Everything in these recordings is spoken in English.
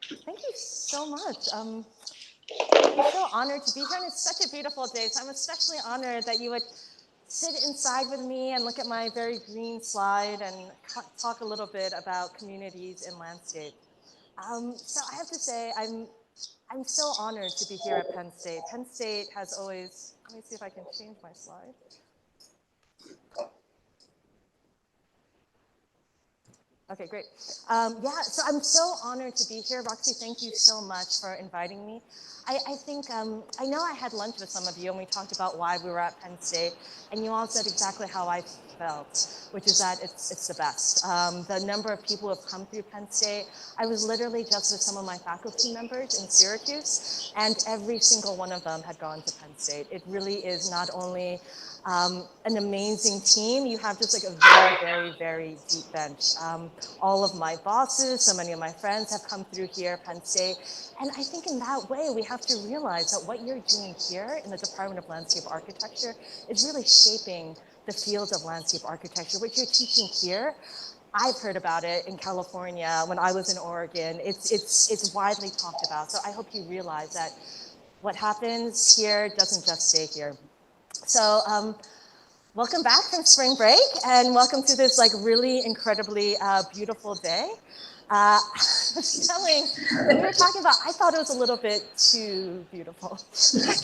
Thank you so much. I'm so honored to be here, and it's such a beautiful day. So I'm especially honored that you would sit inside with me and look at my very green slide and talk a little bit about communities and landscape. So I have to say, I'm so honored to be here at Penn State. Penn State has always. Let me see if I can change my slide. Okay, great. Yeah, so I'm so honored to be here. Roxy, thank you so much for inviting me. I think, I know I had lunch with some of you and we talked about why we were at Penn State, and you all said exactly how I felt, which is that it's the best. The number of people who have come through Penn State, I was literally just with some of my faculty members in Syracuse, and every single one of them had gone to Penn State. It really is not only an amazing team. You have just like a very, very, very deep bench. All of my bosses, so many of my friends have come through here, Penn State. And I think in that way, we have to realize that what you're doing here in the Department of Landscape Architecture is really shaping the field of landscape architecture. What you're teaching here, I've heard about it in California when I was in Oregon. It's widely talked about. So I hope you realize that what happens here doesn't just stay here. So welcome back from spring break, and welcome to this like really incredibly beautiful day. I was telling, when we were talking about, I thought it was a little bit too beautiful.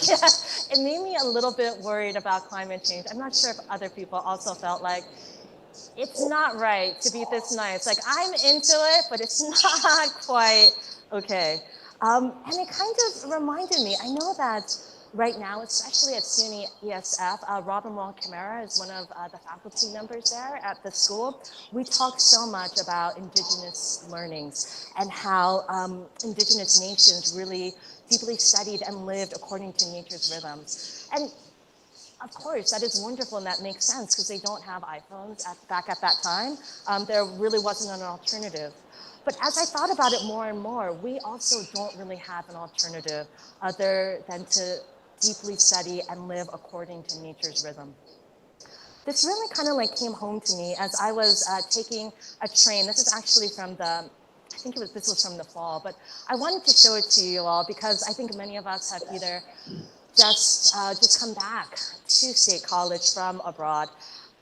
Yeah, it made me a little bit worried about climate change. I'm not sure if other people also felt like it's not right to be this nice. Like I'm into it, but it's not quite okay. And it kind of reminded me, I know that right now, especially at SUNY ESF, Robin Wall Camara is one of the faculty members there at the school. We talk so much about Indigenous learnings and how Indigenous nations really deeply studied and lived according to nature's rhythms. And of course, that is wonderful and that makes sense because they don't have iPhones back at that time. There really wasn't an alternative. But as I thought about it more and more, we also don't really have an alternative other than to deeply study and live according to nature's rhythm. This really kind of like came home to me as I was taking a train. This is actually from the, I think this was from the fall, but I wanted to show it to you all because I think many of us have either just come back to State College from abroad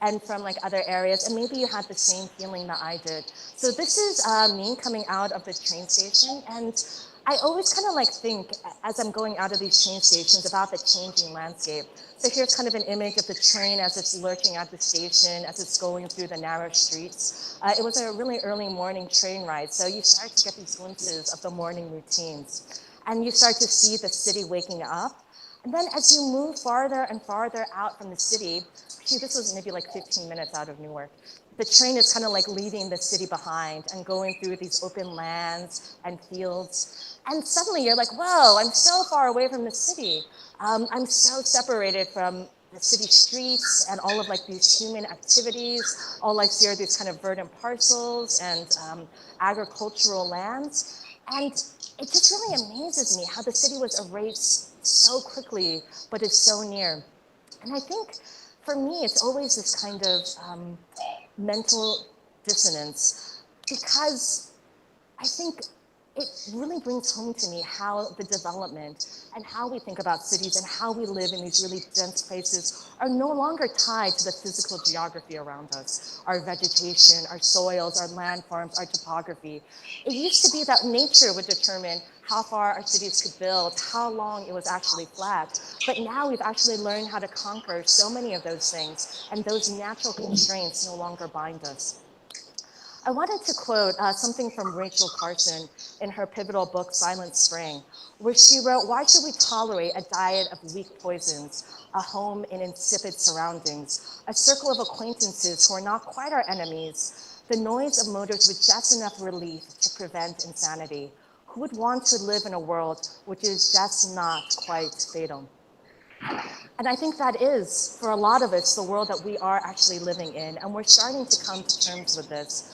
and from like other areas, and maybe you had the same feeling that I did. So this is me coming out of the train station, and I always kind of like think as I'm going out of these train stations about the changing landscape. So here's kind of an image of the train as it's lurking at the station, as it's going through the narrow streets. It was a really early morning train ride, so you start to get these glimpses of the morning routines. And you start to see the city waking up. And then as you move farther and farther out from the city, actually this was maybe like 15 minutes out of Newark, the train is kind of like leaving the city behind and going through these open lands and fields. And suddenly you're like, whoa, I'm so far away from the city. I'm so separated from the city streets and all of like these human activities. All I see are these kind of verdant parcels and agricultural lands. And it just really amazes me how the city was erased so quickly, but is so near. And I think for me, it's always this kind of mental dissonance because I think it really brings home to me how the development and how we think about cities and how we live in these really dense places are no longer tied to the physical geography around us, our vegetation, our soils, our landforms, our topography. It used to be that nature would determine how far our cities could build, how long it was actually flat. But now we've actually learned how to conquer so many of those things, and those natural constraints no longer bind us. I wanted to quote something from Rachel Carson in her pivotal book, Silent Spring, where she wrote, "Why should we tolerate a diet of weak poisons, a home in insipid surroundings, a circle of acquaintances who are not quite our enemies, the noise of motors with just enough relief to prevent insanity? Who would want to live in a world which is just not quite fatal?" And I think that is, for a lot of us, the world that we are actually living in, and we're starting to come to terms with this.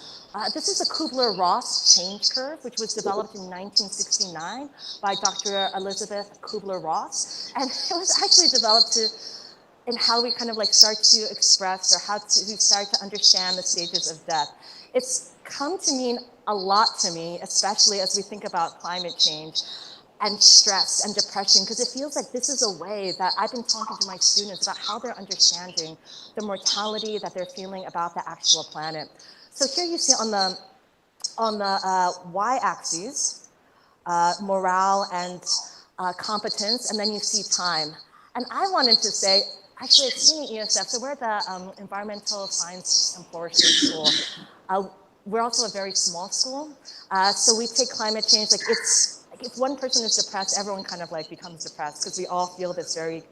This is a Kubler-Ross change curve, which was developed in 1969 by Dr. Elizabeth Kubler-Ross, and it was actually developed to in how we kind of like start to express or how to we start to understand the stages of death. It's come to mean a lot to me, especially as we think about climate change and stress and depression, because it feels like this is a way that I've been talking to my students about how they're understanding the mortality that they're feeling about the actual planet. So here you see on the y-axis, morale and competence, and then you see time. And I wanted to say, actually, at SUNY ESF, so we're at the Environmental Science and Forestry School. We're also a very small school, so we take climate change like it's like if one person is depressed, everyone kind of like becomes depressed because we all feel this very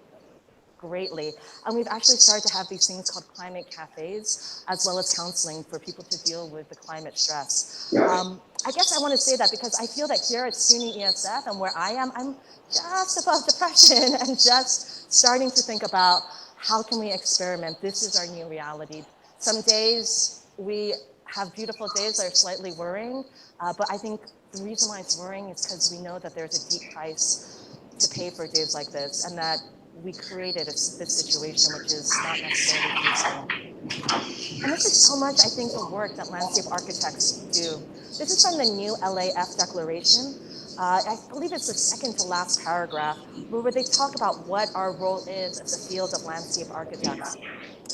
greatly. And we've actually started to have these things called climate cafes, as well as counseling for people to deal with the climate stress. I guess I want to say that because I feel that here at SUNY ESF and where I am, I'm just above depression and just starting to think about how can we experiment. This is our new reality. Some days we have beautiful days that are slightly worrying, but I think the reason why it's worrying is because we know that there's a deep price to pay for days like this, and that we created this situation which is not necessarily peaceful. And this is so much, I think, the work that landscape architects do. This is from the new LAF Declaration. I believe it's the second to last paragraph, where they talk about what our role is as a field of landscape architects.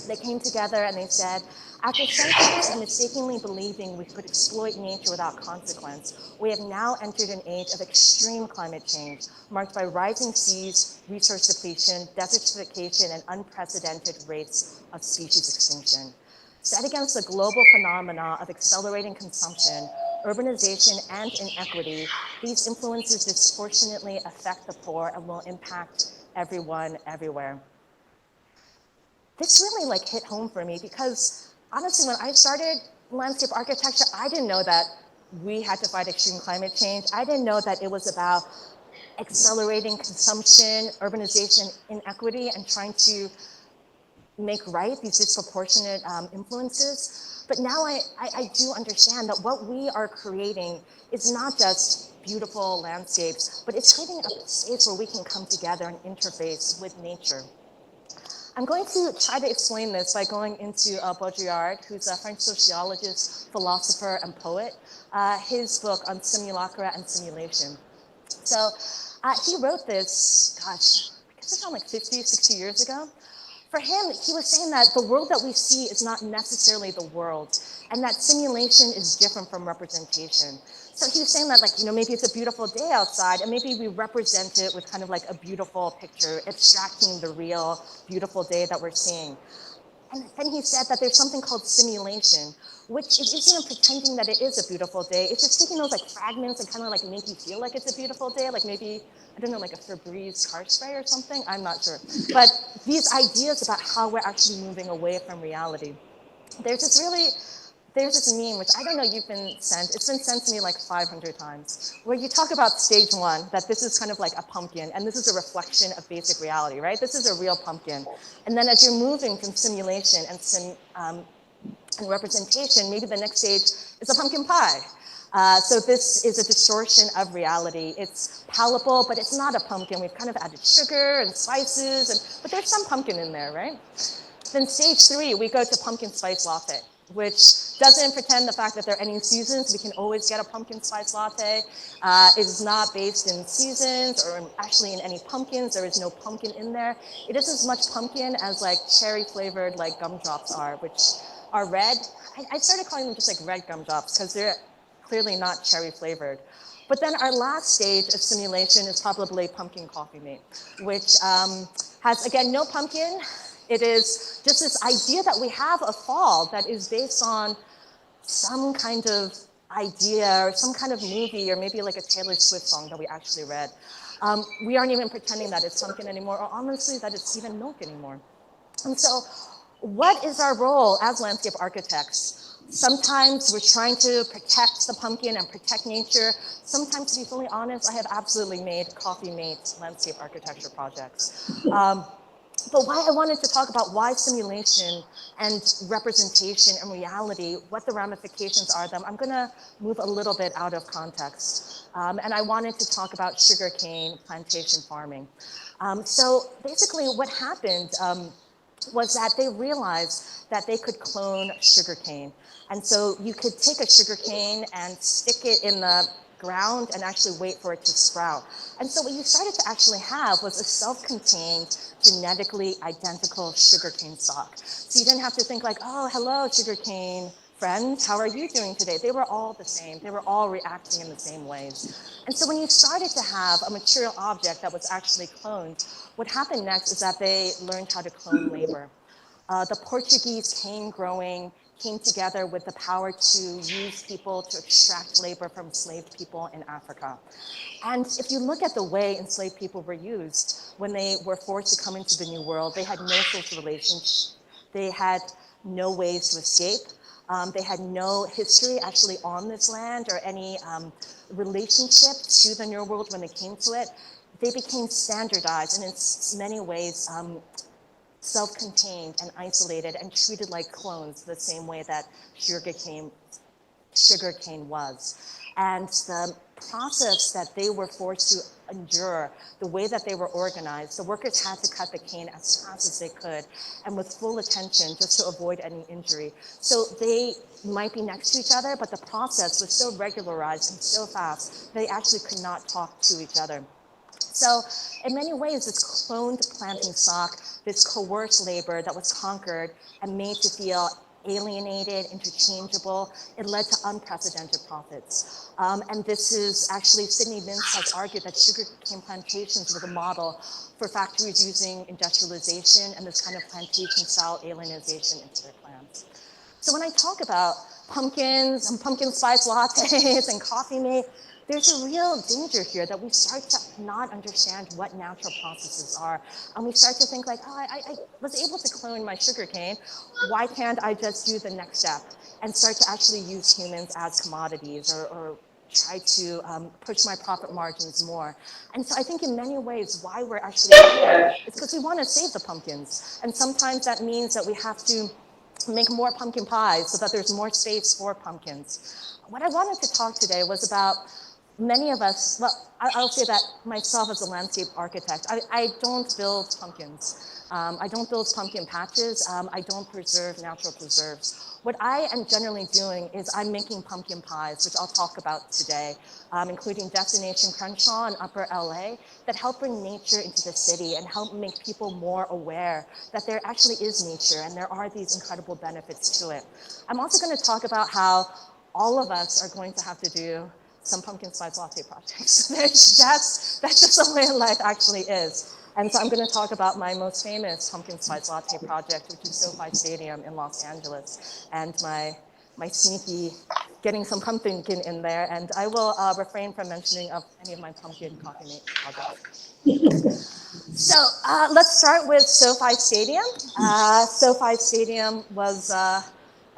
They came together and they said, after centuries of mistakenly believing we could exploit nature without consequence, we have now entered an age of extreme climate change, marked by rising seas, resource depletion, desertification, and unprecedented rates of species extinction. Set against the global phenomena of accelerating consumption, urbanization, and inequity, these influences disproportionately affect the poor and will impact everyone, everywhere. This really like hit home for me because honestly, when I started landscape architecture, I didn't know that we had to fight extreme climate change. I didn't know that it was about accelerating consumption, urbanization, inequity, and trying to make right these disproportionate influences. But now I do understand that what we are creating is not just beautiful landscapes, but it's creating a space where we can come together and interface with nature. I'm going to try to explain this by going into Baudrillard, who's a French sociologist, philosopher, and poet, his book on simulacra and simulation. So he wrote this, gosh, I guess it's around like 50, 60 years ago. For him, he was saying that the world that we see is not necessarily the world, and that simulation is different from representation. So he was saying that, like, you know, maybe it's a beautiful day outside, and maybe we represent it with kind of like a beautiful picture, abstracting the real beautiful day that we're seeing. And then he said that there's something called simulation, which isn't even pretending that it is a beautiful day. It's just taking those like fragments and kind of like make you feel like it's a beautiful day, like maybe, I don't know, like a Febreze car spray or something, I'm not sure. But these ideas about how we're actually moving away from reality. There's this meme, which I don't know you've been sent, it's been sent to me like 500 times, where you talk about stage one, that this is kind of like a pumpkin, and this is a reflection of basic reality, right? This is a real pumpkin. And then as you're moving from simulation and representation, maybe the next stage is a pumpkin pie. So this is a distortion of reality. It's palatable, but it's not a pumpkin. We've kind of added sugar and spices, but there's some pumpkin in there, right? Then stage 3, we go to pumpkin spice latte, which doesn't pretend the fact that there are any seasons. We can always get a pumpkin spice latte. It is not based in seasons or actually in any pumpkins. There is no pumpkin in there. It is as much pumpkin as like cherry flavored like gumdrops are, which are red. I started calling them just like red gumdrops because they're clearly not cherry flavored. But then our last stage of simulation is probably pumpkin coffee mate, which has, again, no pumpkin. It is just this idea that we have a fall that is based on some kind of idea or some kind of movie or maybe like a Taylor Swift song that we actually read. We aren't even pretending that it's pumpkin anymore, or honestly that it's even milk anymore. And so what is our role as landscape architects? Sometimes we're trying to protect the pumpkin and protect nature. Sometimes, to be fully honest, I have absolutely made coffee mate landscape architecture projects. But why I wanted to talk about why simulation and representation and reality, what the ramifications are of them, I'm gonna move a little bit out of context. And I wanted to talk about sugarcane plantation farming. So basically what happened was that they realized that they could clone sugarcane. And so you could take a sugarcane and stick it in the ground and actually wait for it to sprout. And so what you started to actually have was a self-contained, genetically identical sugarcane stalk. So you didn't have to think like, oh, hello, sugarcane friends, how are you doing today? They were all the same. They were all reacting in the same ways. And so when you started to have a material object that was actually cloned, what happened next is that they learned how to clone labor. The Portuguese cane growing came together with the power to use people to extract labor from enslaved people in Africa. And if you look at the way enslaved people were used when they were forced to come into the New World, they had no social relations. They had no ways to escape. They had no history actually on this land or any relationship to the New World when they came to it. They became standardized and in many ways self-contained and isolated and treated like clones the same way that sugarcane was. And the process that they were forced to endure, the way that they were organized, the workers had to cut the cane as fast as they could and with full attention just to avoid any injury. So they might be next to each other, but the process was so regularized and so fast, they actually could not talk to each other. So in many ways, this cloned planting stock, this coerced labor that was conquered and made to feel alienated, interchangeable, it led to unprecedented profits. And this is actually, Sidney Mintz has argued that sugarcane plantations were the model for factories using industrialization and this kind of plantation-style alienization into their plants. So when I talk about pumpkins and pumpkin spice lattes and coffee mate, there's a real danger here that we start to not understand what natural processes are. And we start to think like, oh, I was able to clone my sugarcane. Why can't I just do the next step and start to actually use humans as commodities or try to push my profit margins more? And so I think in many ways why we're actually here is because we want to save the pumpkins. And sometimes that means that we have to make more pumpkin pies so that there's more space for pumpkins. What I wanted to talk today was about many of us, well, I'll say that myself as a landscape architect, I don't build pumpkins. I don't build pumpkin patches. I don't preserve natural preserves. What I am generally doing is I'm making pumpkin pies, which I'll talk about today, including Destination Crenshaw in Upper LA, that help bring nature into the city and help make people more aware that there actually is nature and there are these incredible benefits to it. I'm also going to talk about how all of us are going to have to do some pumpkin spice latte projects. That's just the way life actually is. And so I'm going to talk about my most famous pumpkin spice latte project, which is SoFi Stadium in Los Angeles, and my sneaky getting some pumpkin in there. And I will refrain from mentioning of any of my pumpkin coffee mate projects. So let's start with SoFi Stadium. SoFi Stadium was a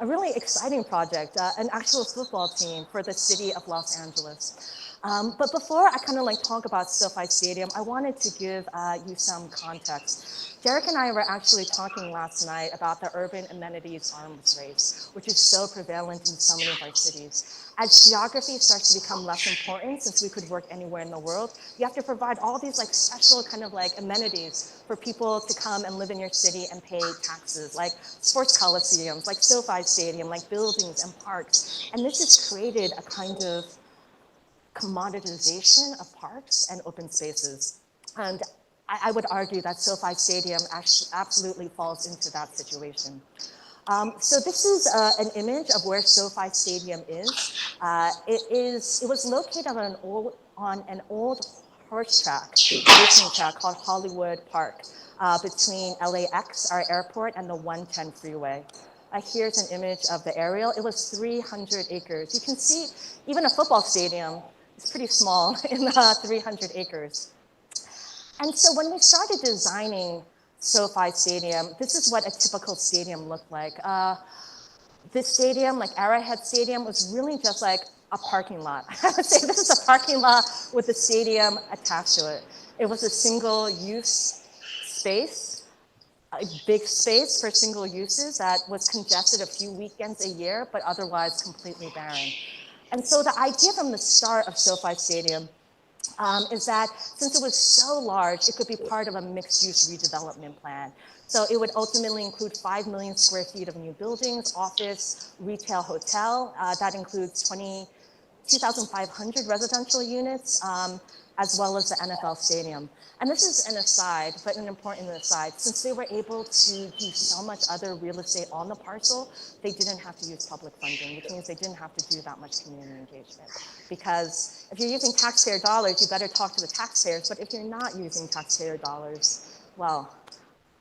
really exciting project, an actual football team for the city of Los Angeles. But before I kind of like talk about SoFi Stadium, I wanted to give you some context. Derek and I were actually talking last night about the urban amenities arms race, which is so prevalent in so many of our cities. As geography starts to become less important, since we could work anywhere in the world, you have to provide all these like special kind of like amenities for people to come and live in your city and pay taxes, like sports coliseums, like SoFi Stadium, like buildings and parks. And this has created a kind of commoditization of parks and open spaces. And I would argue that SoFi Stadium actually absolutely falls into that situation. So this is an image of where SoFi Stadium is. It was located on an old horse track, racing track called Hollywood Park, between LAX, our airport, and the 110 freeway. Here's an image of the aerial. It was 300 acres. You can see even a football stadium is pretty small in 300 acres. And so when we started designing SoFi Stadium, this is what a typical stadium looked like. This stadium, like Arrowhead Stadium, was really just like a parking lot. I would say this is a parking lot with a stadium attached to it. It was a single-use space, a big space for single uses that was congested a few weekends a year, but otherwise completely barren. And so the idea from the start of SoFi Stadium is that since it was so large, it could be part of a mixed-use redevelopment plan So it would ultimately include 5 million square feet of new buildings, office, retail, hotel. That includes 2,500 residential units, as well as the NFL stadium. And this is an aside, but an important aside. Since they were able to do so much other real estate on the parcel, they didn't have to use public funding, which means they didn't have to do that much community engagement. Because if you're using taxpayer dollars, you better talk to the taxpayers. But if you're not using taxpayer dollars, well,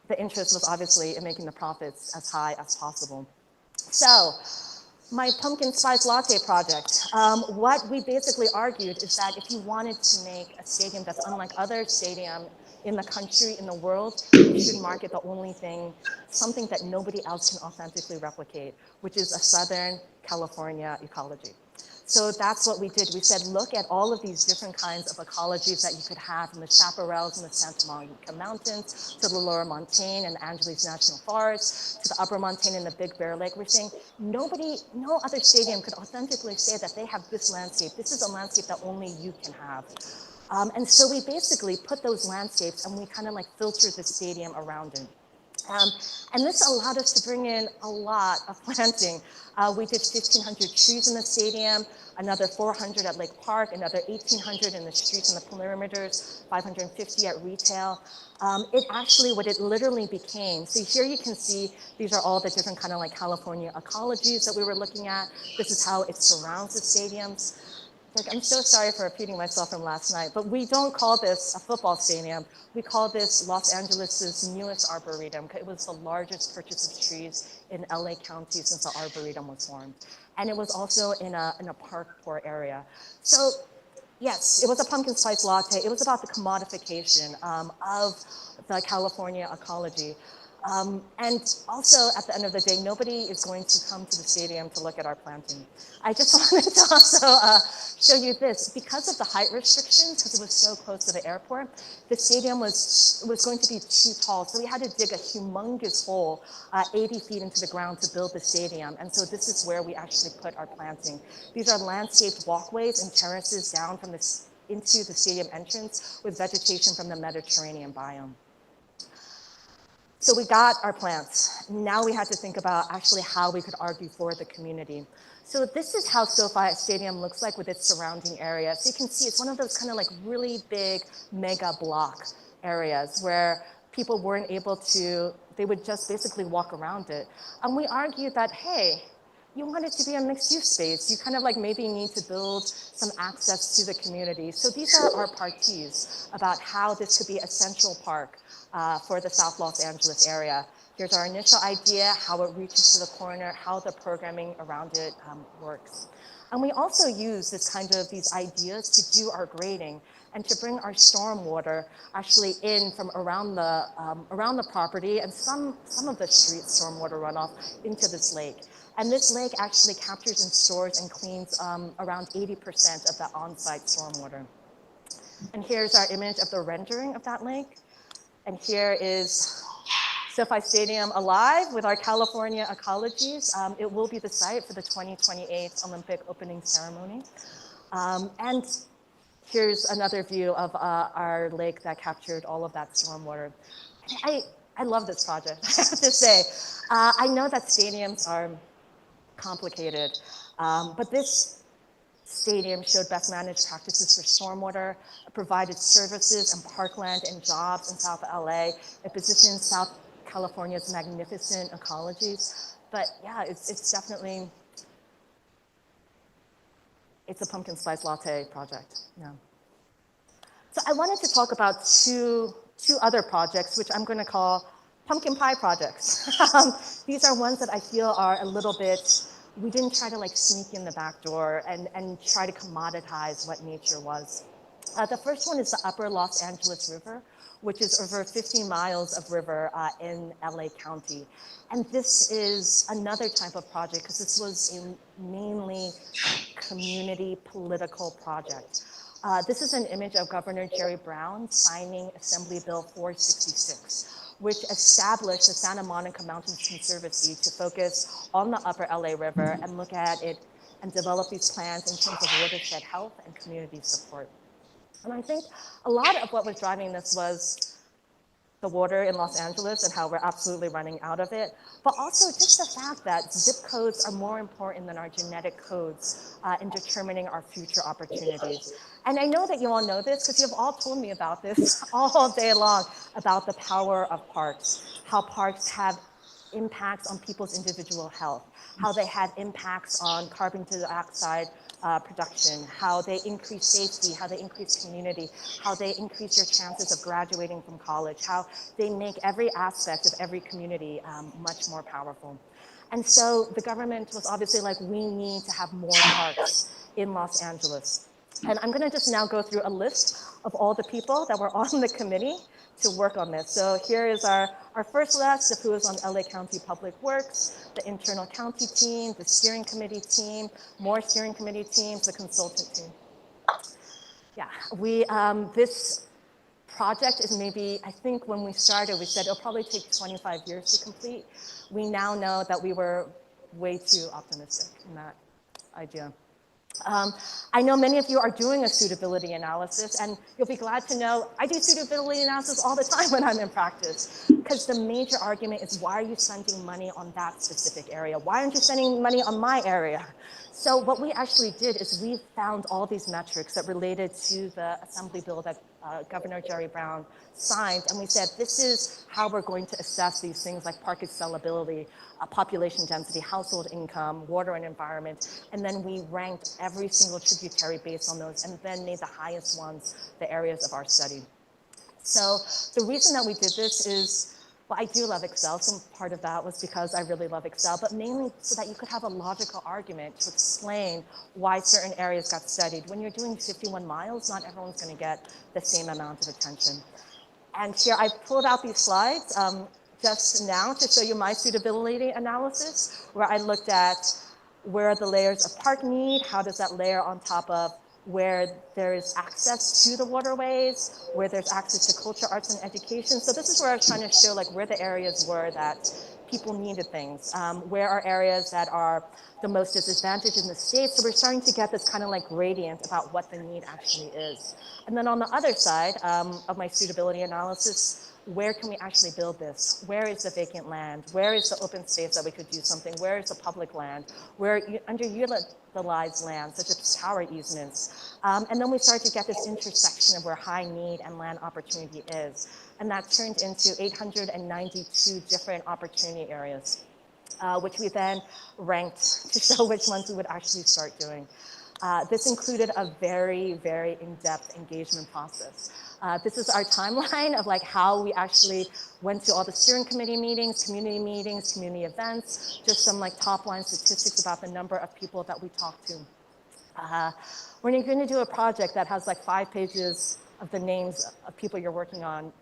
the interest was obviously in making the profits as high as possible. So, my pumpkin spice latte project. What we basically argued is that if you wanted to make a stadium that's unlike other stadiums in the country, in the world, you should market the only thing, something that nobody else can authentically replicate, which is a Southern California ecology. So that's what we did. We said, look at all of these different kinds of ecologies that you could have from the chaparrals and the Santa Monica Mountains to the Lower Montane and the Angeles National Forest to the Upper Montane and the Big Bear Lake. We're saying no other stadium could authentically say that they have this landscape. This is a landscape that only you can have. And so we basically put those landscapes and we kind of like filtered the stadium around it. And this allowed us to bring in a lot of planting. We did 1,500 trees in the stadium, another 400 at Lake Park, another 1,800 in the streets and the perimeters, 550 at retail. It actually, what it literally became, so here you can see, these are all the different kind of like California ecologies that we were looking at. This is how it surrounds the stadiums. Like, I'm so sorry for repeating myself from last night, but we don't call this a football stadium. We call this Los Angeles' newest arboretum. It was the largest purchase of trees in LA County since the arboretum was formed. And it was also in a park poor area. So yes, it was a pumpkin spice latte. It was about the commodification of the California ecology. And also, at the end of the day, nobody is going to come to the stadium to look at our planting. I just wanted to also show you this. Because of the height restrictions, because it was so close to the airport, the stadium was going to be too tall. So we had to dig a humongous hole 80 feet into the ground to build the stadium. And so this is where we actually put our planting. These are landscaped walkways and terraces down from into the stadium entrance with vegetation from the Mediterranean biome. So we got our plants. Now we had to think about actually how we could argue for the community. So this is how SoFi Stadium looks like with its surrounding area. So you can see it's one of those kind of like really big mega block areas where people weren't able to, they would just basically walk around it. And we argued that, hey, you want it to be a mixed use space. You kind of like maybe need to build some access to the community. So these are our parties about how this could be a central park for the South Los Angeles area. Here's our initial idea, how it reaches to the corner, how the programming around it works. And we also use these ideas to do our grading and to bring our stormwater actually in from around the property and some of the street stormwater runoff into this lake. And this lake actually captures and stores and cleans around 80% of the on-site stormwater. And here's our image of the rendering of that lake. And here is SoFi Stadium alive with our California ecologies. It will be the site for the 2028 Olympic opening ceremony. And here's another view of our lake that captured all of that stormwater. I love this project, I have to say. I know that stadiums are complicated, but this stadium showed best managed practices for stormwater, provided services and parkland and jobs in South LA. It positioned South California's magnificent ecologies. But yeah, it's definitely, it's a pumpkin spice latte project. Yeah. So I wanted to talk about two other projects, which I'm going to call pumpkin pie projects. These are ones that I feel are a little bit, we didn't try to like sneak in the back door and try to commoditize what nature was. The first one is the Upper Los Angeles River, which is over 15 miles of river in LA County. And this is another type of project because this was a mainly community political project. This is an image of Governor Jerry Brown signing Assembly Bill 466. Which established the Santa Monica Mountains Conservancy to focus on the Upper LA River and look at it and develop these plans in terms of watershed health and community support. And I think a lot of what was driving this was the water in Los Angeles and how we're absolutely running out of it, but also just the fact that zip codes are more important than our genetic codes in determining our future opportunities. And I know that you all know this because you've all told me about this all day long, about the power of parks, how parks have impacts on people's individual health, how they have impacts on carbon dioxide production, how they increase safety, how they increase community, how they increase your chances of graduating from college, how they make every aspect of every community much more powerful. And so the government was obviously like, we need to have more parks in Los Angeles. And I'm gonna just now go through a list of all the people that were on the committee to work on this. So here is our first list of who is on LA County Public Works, the internal county team, the steering committee team, more steering committee teams, the consultant team. Yeah, this project is maybe, I think when we started, we said it'll probably take 25 years to complete. We now know that we were way too optimistic in that idea. I know many of you are doing a suitability analysis, and you'll be glad to know I do suitability analysis all the time when I'm in practice, because the major argument is, why are you spending money on that specific area? Why aren't you spending money on my area? So what we actually did is we found all these metrics that related to the assembly bill that Governor Jerry Brown signed, and we said, this is how we're going to assess these things like park accessibility, population density, household income, water and environment, and then we ranked every single tributary based on those, and then made the highest ones the areas of our study. So the reason that we did this is, well, I do love Excel. Some part of that was because I really love Excel, but mainly so that you could have a logical argument to explain why certain areas got studied. When you're doing 51 miles, not everyone's going to get the same amount of attention. And here I pulled out these slides just now to show you my suitability analysis, where I looked at where are the layers of park need, how does that layer on top of where there is access to the waterways, where there's access to culture, arts, and education. So this is where I was trying to show like where the areas were that people needed things, where are areas that are the most disadvantaged in the state. So we're starting to get this kind of like gradient about what the need actually is. And then on the other side of my suitability analysis, where can we actually build this? Where is the vacant land? Where is the open space that we could do something? Where is the public land? Where underutilized land, such as power easements? And then we started to get this intersection of where high need and land opportunity is. And that turned into 892 different opportunity areas, which we then ranked to show which ones we would actually start doing. This included a very, very in-depth engagement process. This is our timeline of like how we actually went to all the steering committee meetings, community events, just some like top line statistics about the number of people that we talked to. When you're going to do a project that has like 5 pages of the names of people you're working on,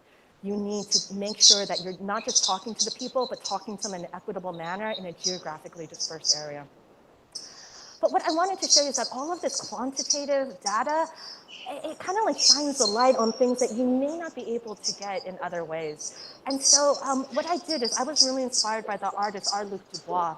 you need to make sure that you're not just talking to the people, but talking to them in an equitable manner in a geographically dispersed area. But what I wanted to show you is that all of this quantitative data, it kind of like shines the light on things that you may not be able to get in other ways. And so what I did is I was really inspired by the artist Luc Dubois,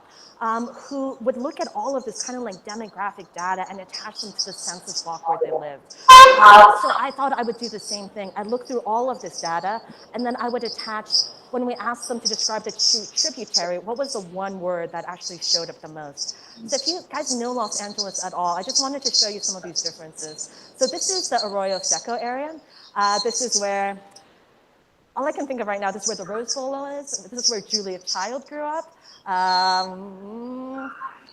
who would look at all of this kind of like demographic data and attach them to the census block where they lived. So I thought I would do the same thing. I'd look through all of this data, and then I would attach, when we asked them to describe the tributary, what was the one word that actually showed up the most? So if you guys know Los Angeles at all, I just wanted to show you some of these differences. So this is the Arroyo Seco area. This is where, all I can think of right now, this is where the Rose Bowl is. This is where Julia Child grew up.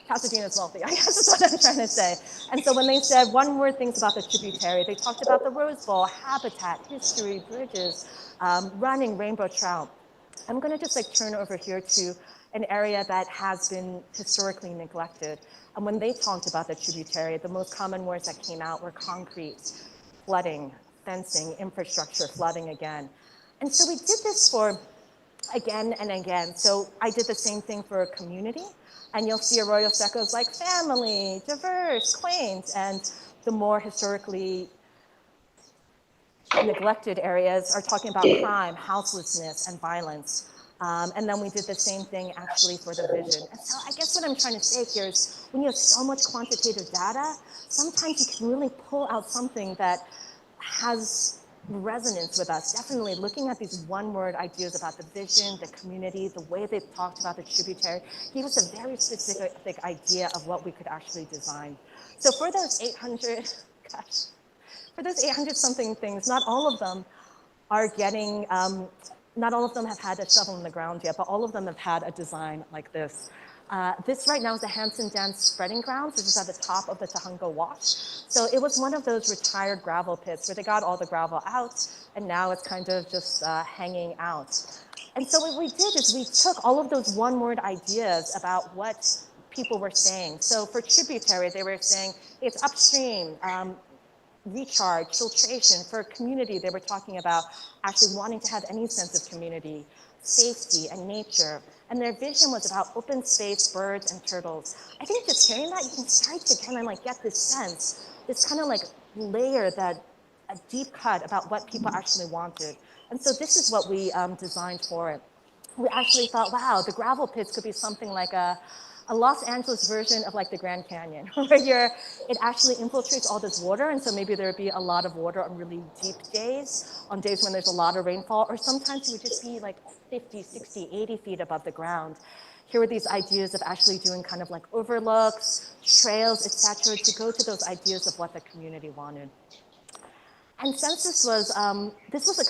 Pasadena's wealthy, I guess is what I'm trying to say. And so when they said one word things about the tributary, they talked about the Rose Bowl, habitat, history, bridges, running, rainbow trout. I'm going to just like turn over here to an area that has been historically neglected. And when they talked about the tributary, the most common words that came out were concrete, flooding, fencing, infrastructure, flooding again. And so we did this for again and again. So I did the same thing for community. And you'll see Arroyo Seco's like family, diverse, quaint, and the more historically neglected areas are talking about crime, houselessness, and violence. And then we did the same thing actually for the vision. And so I guess what I'm trying to say here is when you have so much quantitative data, sometimes you can really pull out something that has resonance with us, definitely looking at these one-word ideas about the vision, the community, the way they've talked about the tributary, gave us a very specific idea of what we could actually design. So for those 800, gosh, for those 800 something things, not all of them are getting, not all of them have had a shovel in the ground yet, but all of them have had a design like this. This right now is the Hanson Dam Spreading Grounds, which is at the top of the Tahunga Wash. So it was one of those retired gravel pits where they got all the gravel out, and now it's kind of just hanging out. And so what we did is we took all of those one-word ideas about what people were saying. So for tributary, they were saying it's upstream, recharge, filtration. For community, they were talking about actually wanting to have any sense of community, safety, and nature. And their vision was about open space, birds, and turtles. I think just hearing that, you can start to kind of like get this sense, this kind of like layer that, a deep cut about what people actually wanted. And so this is what we designed for it. We actually thought, wow, the gravel pits could be something like a Los Angeles version of like the Grand Canyon, where it actually infiltrates all this water, and so maybe there would be a lot of water on really deep days, on days when there's a lot of rainfall, or sometimes it would just be like 50, 60, 80 feet above the ground. Here were these ideas of actually doing kind of like overlooks, trails, etc., to go to those ideas of what the community wanted. And since this was a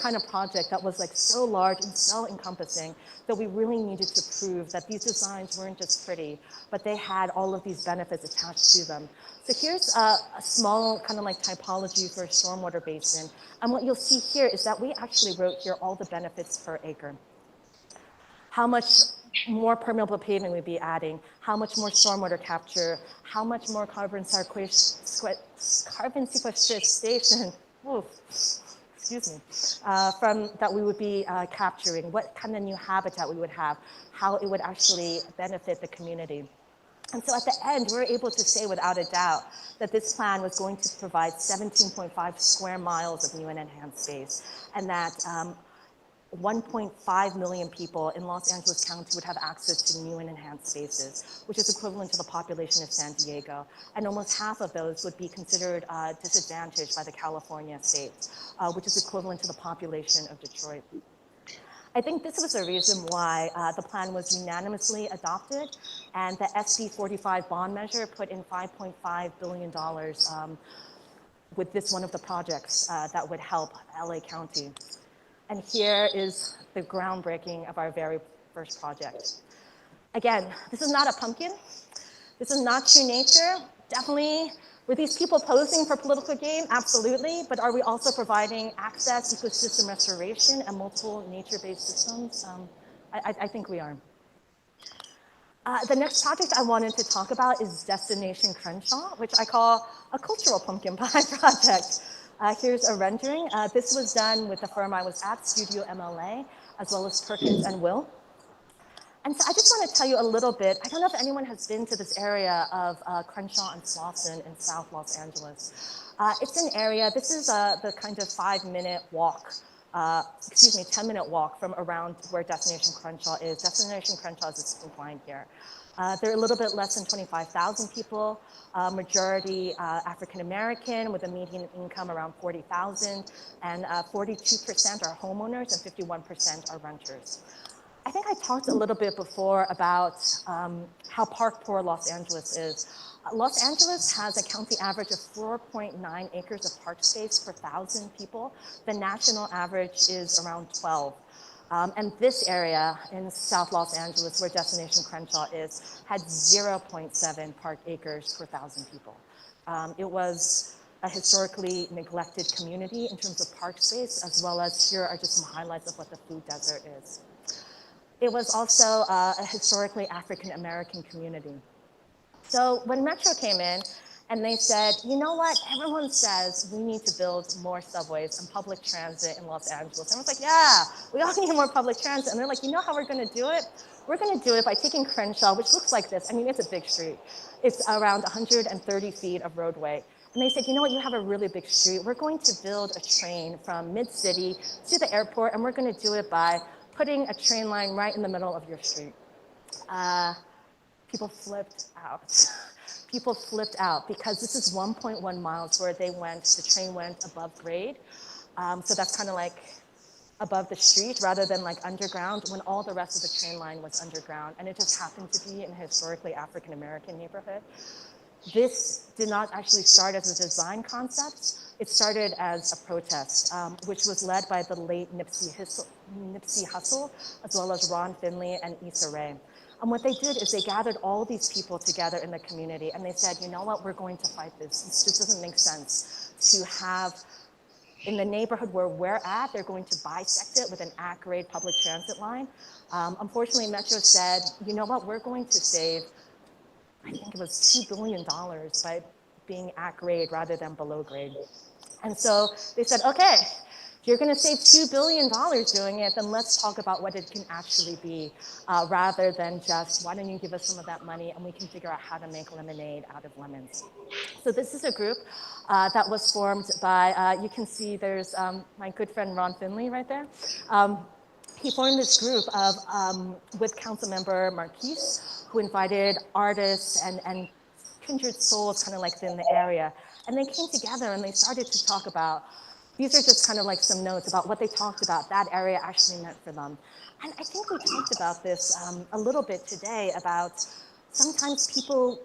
kind of project that was like so large and so encompassing that we really needed to prove that these designs weren't just pretty, but they had all of these benefits attached to them. So here's a small kind of like typology for a stormwater basin. And what you'll see here is that we actually wrote here all the benefits per acre. How much more permeable pavement we'd be adding, how much more stormwater capture, how much more carbon sequestration, excuse me, from that we would be capturing, what kind of new habitat we would have, how it would actually benefit the community. And so at the end, we were able to say without a doubt that this plan was going to provide 17.5 square miles of new and enhanced space, and that 1.5 million people in Los Angeles County would have access to new and enhanced spaces, which is equivalent to the population of San Diego. And almost half of those would be considered disadvantaged by the California state, which is equivalent to the population of Detroit. I think this was the reason why the plan was unanimously adopted, and the SB 45 bond measure put in $5.5 billion with this one of the projects that would help LA County. And here is the groundbreaking of our very first project. Again, this is not a pumpkin. This is not true nature. Definitely, were these people posing for political gain? Absolutely. But are we also providing access, ecosystem restoration, and multiple nature-based systems? I think we are. The next project I wanted to talk about is Destination Crenshaw, which I call a cultural pumpkin pie project. Here's a rendering. This was done with the firm I was at, Studio MLA, as well as Perkins and Will. And so I just want to tell you a little bit. I don't know if anyone has been to this area of Crenshaw and Slauson in South Los Angeles. It's an area, this is the kind of 5-minute walk, 10-minute walk from around where Destination Crenshaw is. Destination Crenshaw is this line here. There are a little bit less than 25,000 people, majority African American with a median income around 40,000, and 42% are homeowners and 51% are renters. I think I talked a little bit before about how park poor Los Angeles is. Los Angeles has a county average of 4.9 acres of park space per 1,000 people. The national average is around 12. And this area in South Los Angeles, where Destination Crenshaw is, had 0.7 park acres per 1,000 people. It was a historically neglected community in terms of park space, as well as here are just some highlights of what the food desert is. It was also a historically African-American community. So when Metro came in and they said, you know what, everyone says we need to build more subways and public transit in Los Angeles. And I was like, yeah, we all need more public transit. And they're like, you know how we're gonna do it? We're gonna do it by taking Crenshaw, which looks like this. I mean, it's a big street. It's around 130 feet of roadway. And they said, you know what, you have a really big street. We're going to build a train from mid-city to the airport, and we're gonna do it by putting a train line right in the middle of your street. People flipped out. People flipped out because this is 1.1 miles where they went, the train went above grade. So that's kind of like above the street rather than like underground, when all the rest of the train line was underground. And it just happened to be in a historically African-American neighborhood. This did not actually start as a design concept. It started as a protest, which was led by the late Nipsey Hussle, as well as Ron Finley and Issa Rae. And what they did is they gathered all these people together in the community, and they said, you know what, we're going to fight this. This just doesn't make sense to have, in the neighborhood where we're at, they're going to bisect it with an at-grade public transit line. Unfortunately, Metro said, you know what, we're going to save, I think it was $2 billion by being at grade rather than below grade. And so they said, okay, if you're going to save $2 billion doing it, then let's talk about what it can actually be, rather than just, why don't you give us some of that money and we can figure out how to make lemonade out of lemons. So this is a group that was formed by, you can see there's my good friend Ron Finley right there. He formed this group of, with Councilmember Marquise, who invited artists and kindred souls kind of like in the area. And they came together and they started to talk about, these are just kind of like some notes about what they talked about that area actually meant for them. And I think we talked about this a little bit today about sometimes people,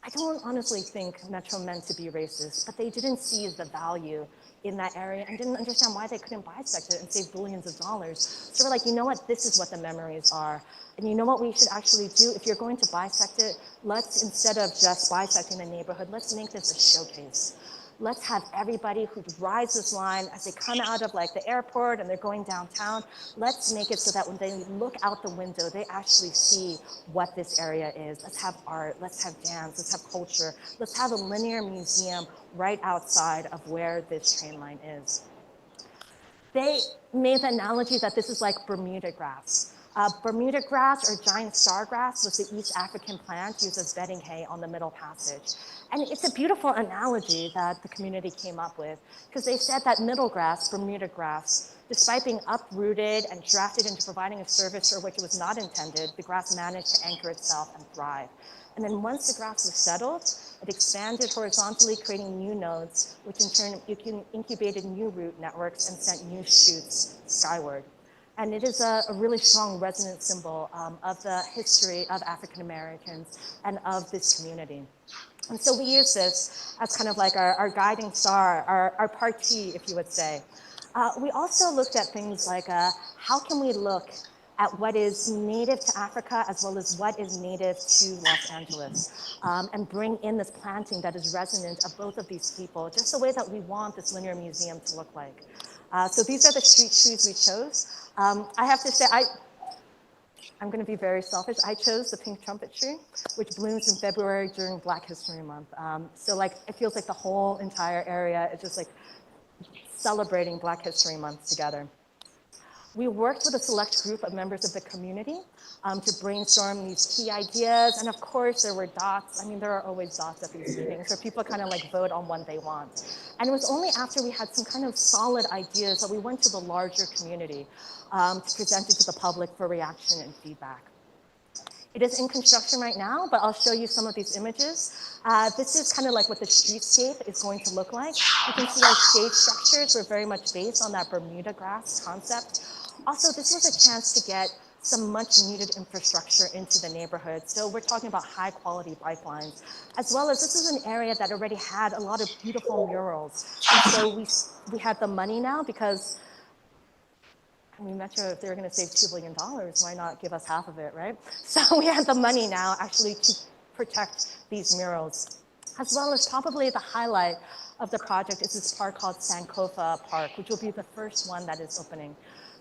I don't honestly think Metro meant to be racist, but they didn't see the value in that area and didn't understand why they couldn't bisect it and save billions of dollars. So we're like, you know what, this is what the memories are. And you know what we should actually do? If you're going to bisect it, let's, instead of just bisecting the neighborhood, let's make this a showcase. Let's have everybody who rides this line as they come out of like the airport and they're going downtown, let's make it so that when they look out the window, they actually see what this area is. Let's have art, let's have dance, let's have culture, let's have a linear museum right outside of where this train line is. They made the analogy that this is like Bermuda grass. Bermuda grass, or giant star grass, was the East African plant used as bedding hay on the Middle Passage. And it's a beautiful analogy that the community came up with, because they said that middle grass, Bermuda grass, despite being uprooted and drafted into providing a service for which it was not intended, the grass managed to anchor itself and thrive. And then once the grass was settled, it expanded horizontally, creating new nodes, which in turn incubated new root networks and sent new shoots skyward. And it is a really strong resonant symbol of the history of African Americans and of this community. And so we use this as kind of like our guiding star, our party, if you would say. We also looked at things like how can we look at what is native to Africa as well as what is native to Los Angeles, and bring in this planting that is resonant of both of these people, just the way that we want this linear museum to look like. So these are the street trees we chose. I have to say, I'm going to be very selfish. I chose the pink trumpet tree, which blooms in February during Black History Month. So like, it feels like the whole entire area is just like celebrating Black History Month together. We worked with a select group of members of the community to brainstorm these key ideas. And of course, there were dots. I mean, there are always dots at these meetings where people kind of like vote on what they want. And it was only after we had some kind of solid ideas that we went to the larger community to present it to the public for reaction and feedback. It is in construction right now, but I'll show you some of these images. This is kind of like what the streetscape is going to look like. You can see our shade structures were very much based on that Bermuda grass concept. Also, this was a chance to get some much needed infrastructure into the neighborhood. So we're talking about high quality pipelines, as well as this is an area that already had a lot of beautiful murals. And so we had the money now because, I mean, Metro, if they were going to save $2 billion, why not give us half of it, right? So we had the money now actually to protect these murals, as well as probably the highlight of the project is this park called Sankofa Park, which will be the first one that is opening.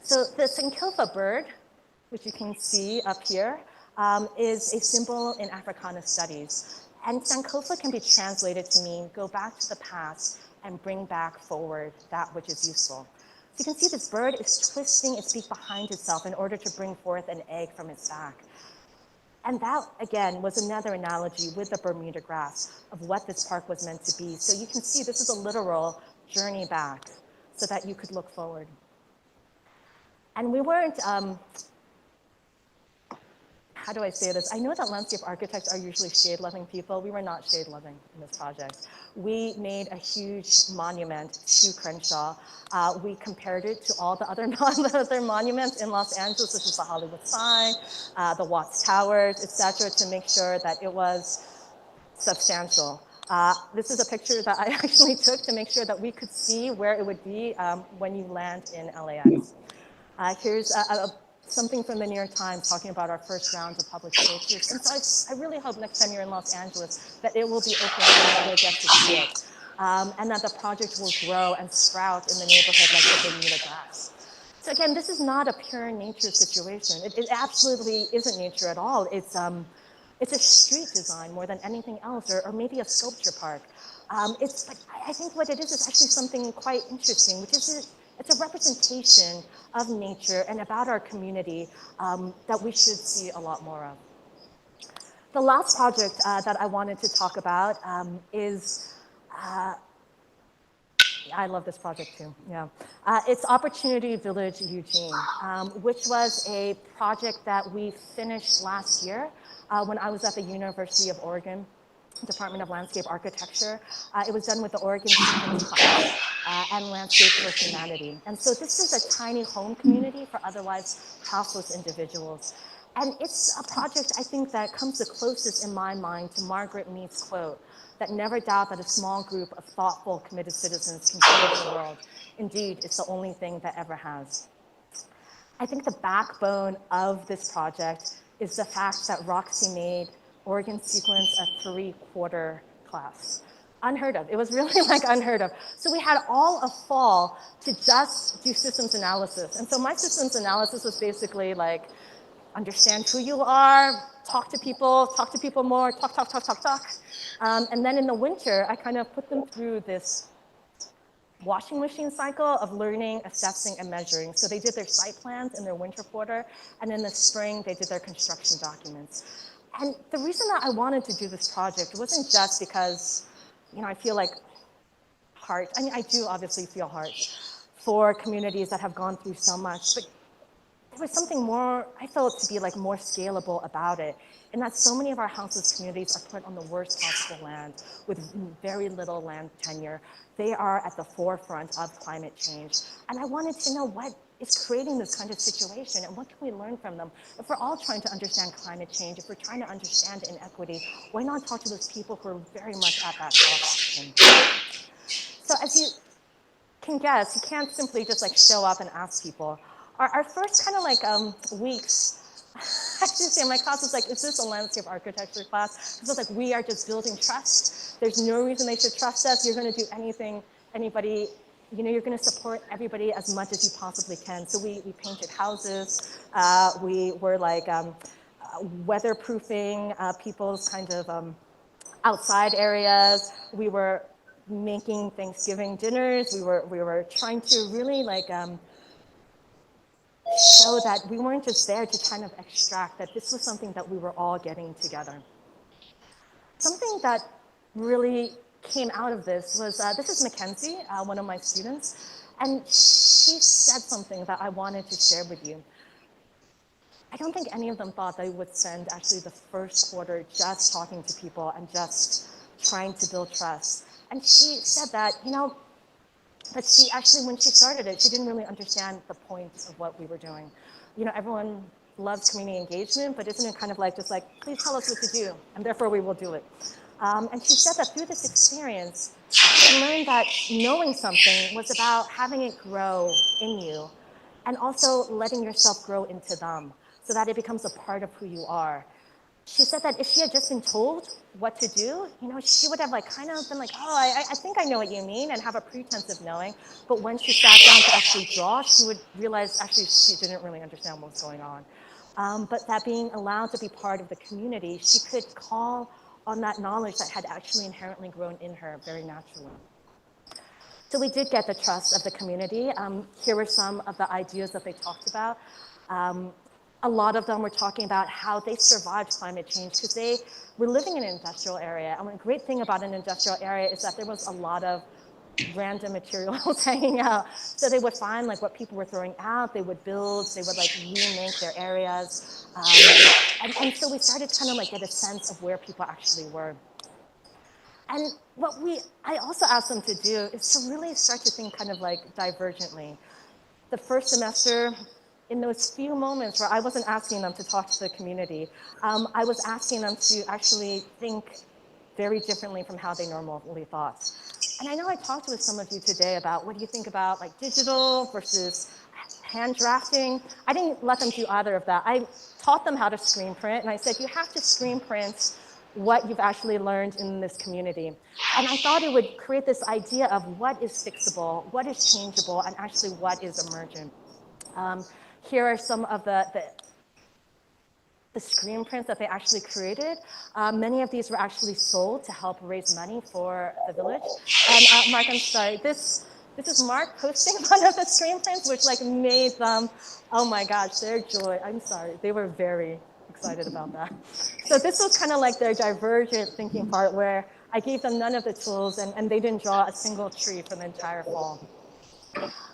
So the Sankofa bird, which you can see up here, is a symbol in Africana studies. And Sankofa can be translated to mean go back to the past and bring back forward that which is useful. So you can see this bird is twisting its beak behind itself in order to bring forth an egg from its back. And that, again, was another analogy with the Bermuda grass of what this park was meant to be. So you can see this is a literal journey back so that you could look forward. And we weren't, how do I say this? I know that landscape architects are usually shade-loving people. We were not shade-loving in this project. We made a huge monument to Crenshaw. We compared it to all the other, other monuments in Los Angeles, such as the Hollywood sign, the Watts Towers, etc., to make sure that it was substantial. This is a picture that I actually took to make sure that we could see where it would be when you land in LAX. Here's something from the New York Times talking about our first round of public spaces. And so I really hope next time you're in Los Angeles that it will be open and you'll get to see it. And that the project will grow and sprout in the neighborhood like the Bermuda grass. So again, this is not a pure nature situation. It absolutely isn't nature at all. It's a street design more than anything else, or maybe a sculpture park. I think what it is actually something quite interesting, which is it's a representation of nature and about our community that we should see a lot more of. The last project that I wanted to talk about is, I love this project too, yeah. It's Opportunity Village Eugene, which was a project that we finished last year when I was at the University of Oregon, Department of Landscape Architecture. It was done with the Oregon Students class and Landscape for Humanity. And so this is a tiny home community for otherwise houseless individuals. And it's a project, I think, that comes the closest in my mind to Margaret Mead's quote, that never doubt that a small group of thoughtful, committed citizens can change the world. Indeed, it's the only thing that ever has. I think the backbone of this project is the fact that Roxy made Oregon Sequence a 3/4 class. Unheard of. It was really like unheard of. So we had all of fall to just do systems analysis. And so my systems analysis was basically like, understand who you are, talk to people more, talk. And then in the winter, I kind of put them through this washing machine cycle of learning, assessing, and measuring. So they did their site plans in their winter quarter, and in the spring, they did their construction documents. And the reason that I wanted to do this project wasn't just because, I feel like heart. I mean, I do obviously feel heart for communities that have gone through so much, but there was something more, I felt to be like more scalable about it, in that so many of our houseless communities are put on the worst possible land with very little land tenure. They are at the forefront of climate change. And I wanted to know what is creating this kind of situation and what can we learn from them? If we're all trying to understand climate change, if we're trying to understand inequity, why not talk to those people who are very much at that top? So as you can guess, you can't simply just like show up and ask people. Our first kind of like weeks, I should say my class was like, is this a landscape architecture class? Because like, we are just building trust. There's no reason they should trust us. You're going to do anything, anybody, you're going to support everybody as much as you possibly can. So we painted houses. We were like weatherproofing people's kind of outside areas. We were making Thanksgiving dinners. We were trying to really like show that we weren't just there to kind of extract, that this was something that we were all getting together. Something that really came out of this was, this is Mackenzie, one of my students, and she said something that I wanted to share with you. I don't think any of them thought they would spend actually the first quarter just talking to people and just trying to build trust. And she said that, but she actually, when she started it, she didn't really understand the point of what we were doing. Everyone loves community engagement, but isn't it kind of like, just like, please tell us what to do, and therefore we will do it. And she said that through this experience, she learned that knowing something was about having it grow in you, and also letting yourself grow into them, so that it becomes a part of who you are. She said that if she had just been told what to do, she would have like kind of been like, oh, I think I know what you mean, and have a pretense of knowing. But when she sat down to actually draw, she would realize actually she didn't really understand what was going on. But that being allowed to be part of the community, she could call on that knowledge that had actually inherently grown in her very naturally. So we did get the trust of the community. Here were some of the ideas that they talked about. A lot of them were talking about how they survived climate change because they were living in an industrial area. And one great thing about an industrial area is that there was a lot of random materials hanging out. So they would find like what people were throwing out, they would build, they would like remake their areas. And so we started to kind of like get a sense of where people actually were. And what I also asked them to do is to really start to think kind of like divergently. The first semester, in those few moments where I wasn't asking them to talk to the community, I was asking them to actually think very differently from how they normally thought. And I know I talked with some of you today about what do you think about like digital versus hand drafting. I didn't let them do either of that. I taught them how to screen print, and I said, you have to screen print what you've actually learned in this community. And I thought it would create this idea of what is fixable, what is changeable, and actually what is emergent. Here are some of the screen prints that they actually created. Many of these were actually sold to help raise money for the village. And Mark, I'm sorry, this is Mark posting one of the screen prints, which like made them, oh my gosh, their joy. I'm sorry, they were very excited about that. So this was kind of like their divergent thinking part where I gave them none of the tools and they didn't draw a single tree for the entire fall.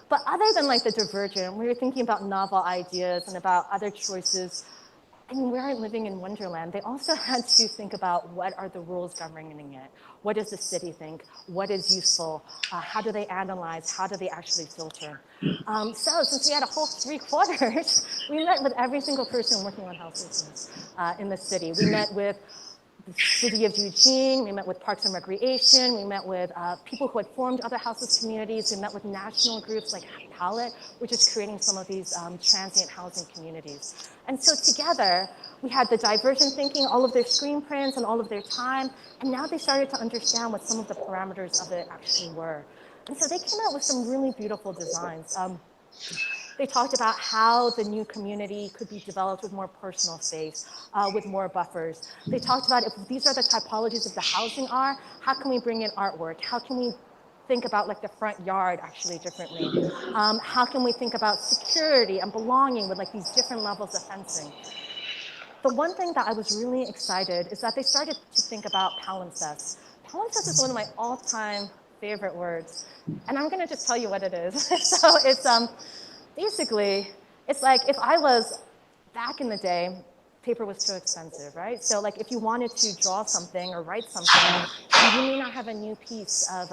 But other than like the divergent, we were thinking about novel ideas and about other choices. I mean, we aren't living in Wonderland. They also had to think about what are the rules governing it? What does the city think? What is useful? How do they analyze? How do they actually filter? So since we had a whole 3 quarters, we met with every single person working on house business in the city. We met with the city of Eugene, we met with Parks and Recreation, we met with people who had formed other houses communities, we met with national groups like Palette, which is creating some of these transient housing communities. And so together, we had the divergent thinking, all of their screen prints and all of their time, and now they started to understand what some of the parameters of it actually were. And so they came out with some really beautiful designs. They talked about how the new community could be developed with more personal space, with more buffers. They talked about if these are the typologies of the housing are, how can we bring in artwork? How can we think about like the front yard actually differently? How can we think about security and belonging with like these different levels of fencing? The one thing that I was really excited is that they started to think about palimpsest. Palimpsest is one of my all-time favorite words. And I'm gonna just tell you what it is. So it's basically, it's like if I was, back in the day, paper was too expensive, right? So like if you wanted to draw something or write something, you may not have a new piece of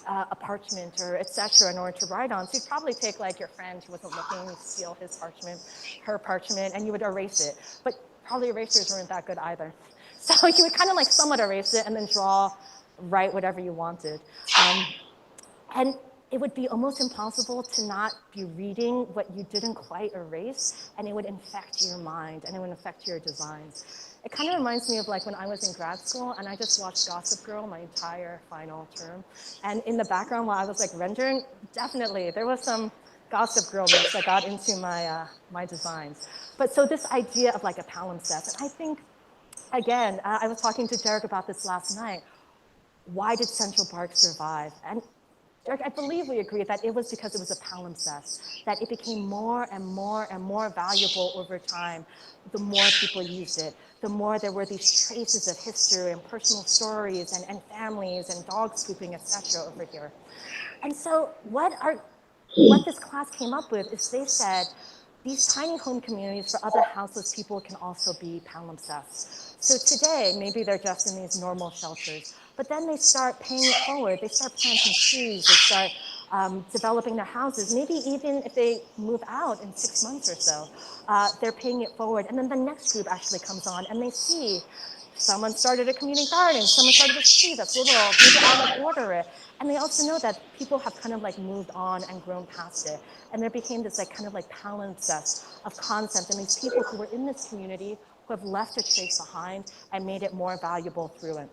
a parchment or etc. in order to write on. So you'd probably take like your friend who wasn't looking, steal his parchment, her parchment, and you would erase it. But probably erasers weren't that good either. So you would kind of like somewhat erase it and then draw, write whatever you wanted. And it would be almost impossible to not be reading what you didn't quite erase, and it would infect your mind, and it would affect your designs. It kind of reminds me of like when I was in grad school, and I just watched Gossip Girl my entire final term. And in the background while I was like rendering, definitely, there was some Gossip Girl mix that got into my, my designs. But so this idea of like a palimpsest, and I think, again, I was talking to Derek about this last night. Why did Central Park survive? And Derek, I believe we agreed that it was because it was a palimpsest, that it became more and more and more valuable over time, the more people used it, the more there were these traces of history and personal stories and families and dog scooping, etc. over here. And so what this class came up with is they said, these tiny home communities for other houseless people can also be palimpsests. So today, maybe they're just in these normal shelters, but then they start paying it forward. They start planting trees. They start developing their houses. Maybe even if they move out in 6 months or so, they're paying it forward. And then the next group actually comes on and they see someone started a community garden, someone started a tree that's little, maybe I'll like order it. And they also know that people have kind of like moved on and grown past it. And there became this like kind of like palimpsest of concept and these people who were in this community who have left a trace behind and made it more valuable through it.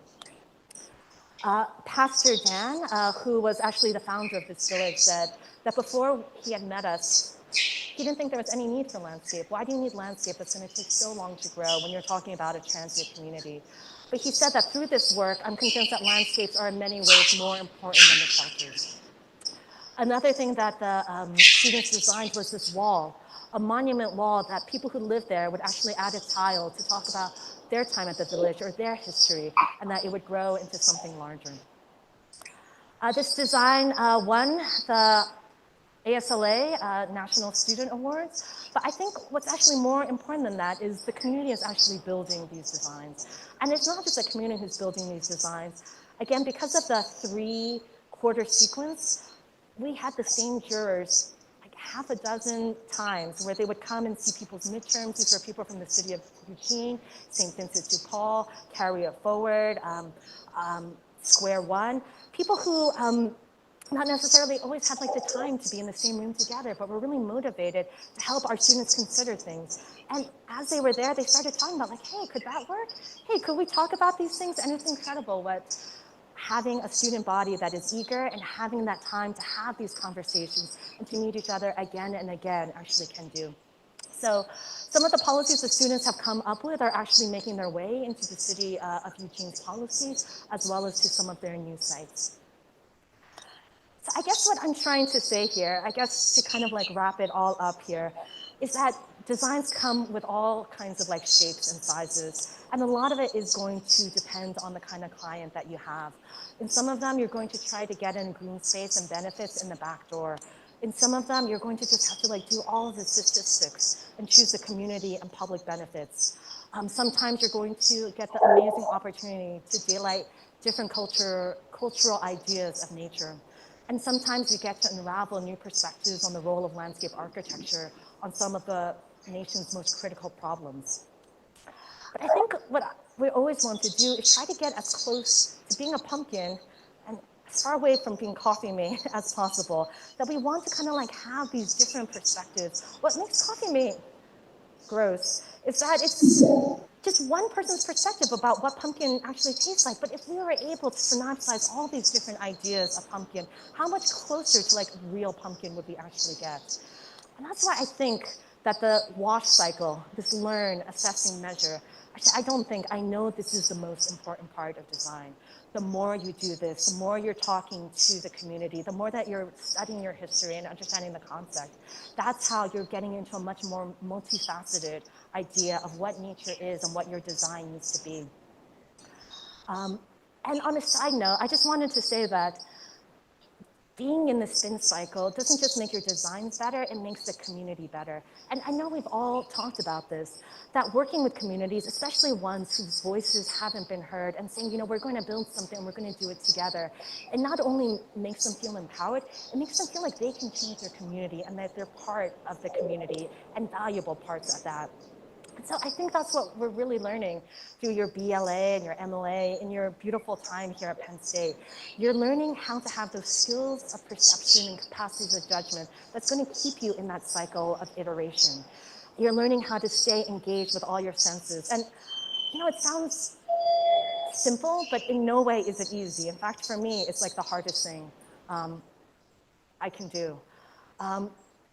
Pastor Dan, who was actually the founder of this village, said that before he had met us, he didn't think there was any need for landscape. Why do you need landscape that's going to take so long to grow when you're talking about a transient community? But he said that through this work, I'm convinced that landscapes are in many ways more important than the shelters. Another thing that the students designed was this wall, a monument wall that people who lived there would actually add a tile to talk about their time at the village or their history, and that it would grow into something larger. This design won the ASLA National Student Awards, but I think what's actually more important than that is the community is actually building these designs. And it's not just the community who's building these designs. Again, because of the 3-quarter sequence, we had the same jurors like half a dozen times where they would come and see people's midterms. These were people from the city of Eugene, St. Vincent de Paul, Carry It Forward, Square One, people who not necessarily always had like the time to be in the same room together, but were really motivated to help our students consider things. And as they were there, they started talking about like, hey, could that work? Hey, could we talk about these things? And it's incredible what having a student body that is eager and having that time to have these conversations and to meet each other again and again actually can do. So some of the policies the students have come up with are actually making their way into the city of Eugene's policies, as well as to some of their new sites. So I guess what I'm trying to say here, I guess to kind of like wrap it all up here, is that designs come with all kinds of like shapes and sizes. And a lot of it is going to depend on the kind of client that you have. In some of them, you're going to try to get in green space and benefits in the back door. In some of them, you're going to just have to like do all of the statistics and choose the community and public benefits. Sometimes you're going to get the amazing opportunity to daylight different cultural ideas of nature. And sometimes you get to unravel new perspectives on the role of landscape architecture on some of the nation's most critical problems. But I think what we always want to do is try to get as close to being a pumpkin and as far away from being coffee mate as possible, that we want to kind of like have these different perspectives. What makes coffee mate gross is that it's just one person's perspective about what pumpkin actually tastes like. But if we were able to synopsize all these different ideas of pumpkin, how much closer to like real pumpkin would we actually get? And that's why I think that the wash cycle, this learn, assessing, measure, I know this is the most important part of design. The more you do this, the more you're talking to the community, the more that you're studying your history and understanding the concept. That's how you're getting into a much more multifaceted idea of what nature is and what your design needs to be. And on a side note, I just wanted to say that being in the spin cycle doesn't just make your designs better, it makes the community better. And I know we've all talked about this, that working with communities, especially ones whose voices haven't been heard, and saying, you know, we're going to build something, we're going to do it together, it not only makes them feel empowered, it makes them feel like they can change their community and that they're part of the community and valuable parts of that. So I think that's what we're really learning through your BLA and your MLA and your beautiful time here at Penn State. You're learning how to have those skills of perception and capacities of judgment that's going to keep you in that cycle of iteration. You're learning how to stay engaged with all your senses. And, you know, it sounds simple, but in no way is it easy. In fact, for me, it's like the hardest thing I can do.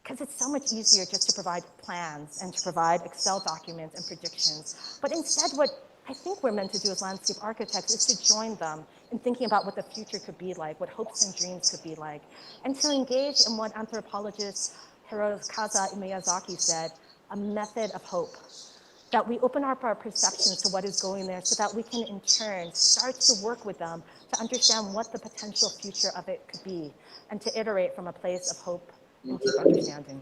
Because it's so much easier just to provide plans and to provide Excel documents and predictions. But instead, what I think we're meant to do as landscape architects is to join them in thinking about what the future could be like, what hopes and dreams could be like, and to engage in what anthropologist Hirokazu Miyazaki said, a method of hope. That we open up our perceptions to what is going there so that we can in turn start to work with them to understand what the potential future of it could be and to iterate from a place of hope and deep understanding.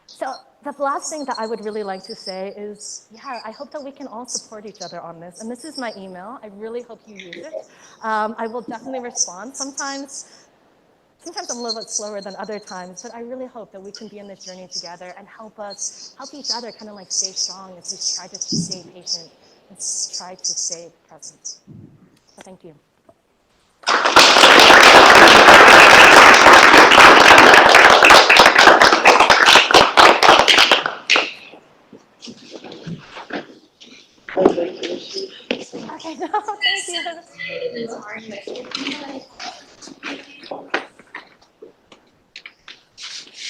So the last thing that I would really like to say is, yeah, I hope that we can all support each other on this. And this is my email. I really hope you use it. I will definitely respond. Sometimes I'm a little bit slower than other times, but I really hope that we can be in this journey together and help each other kind of like stay strong as we try to stay patient and try to stay present. So thank you. Okay, no, thank you.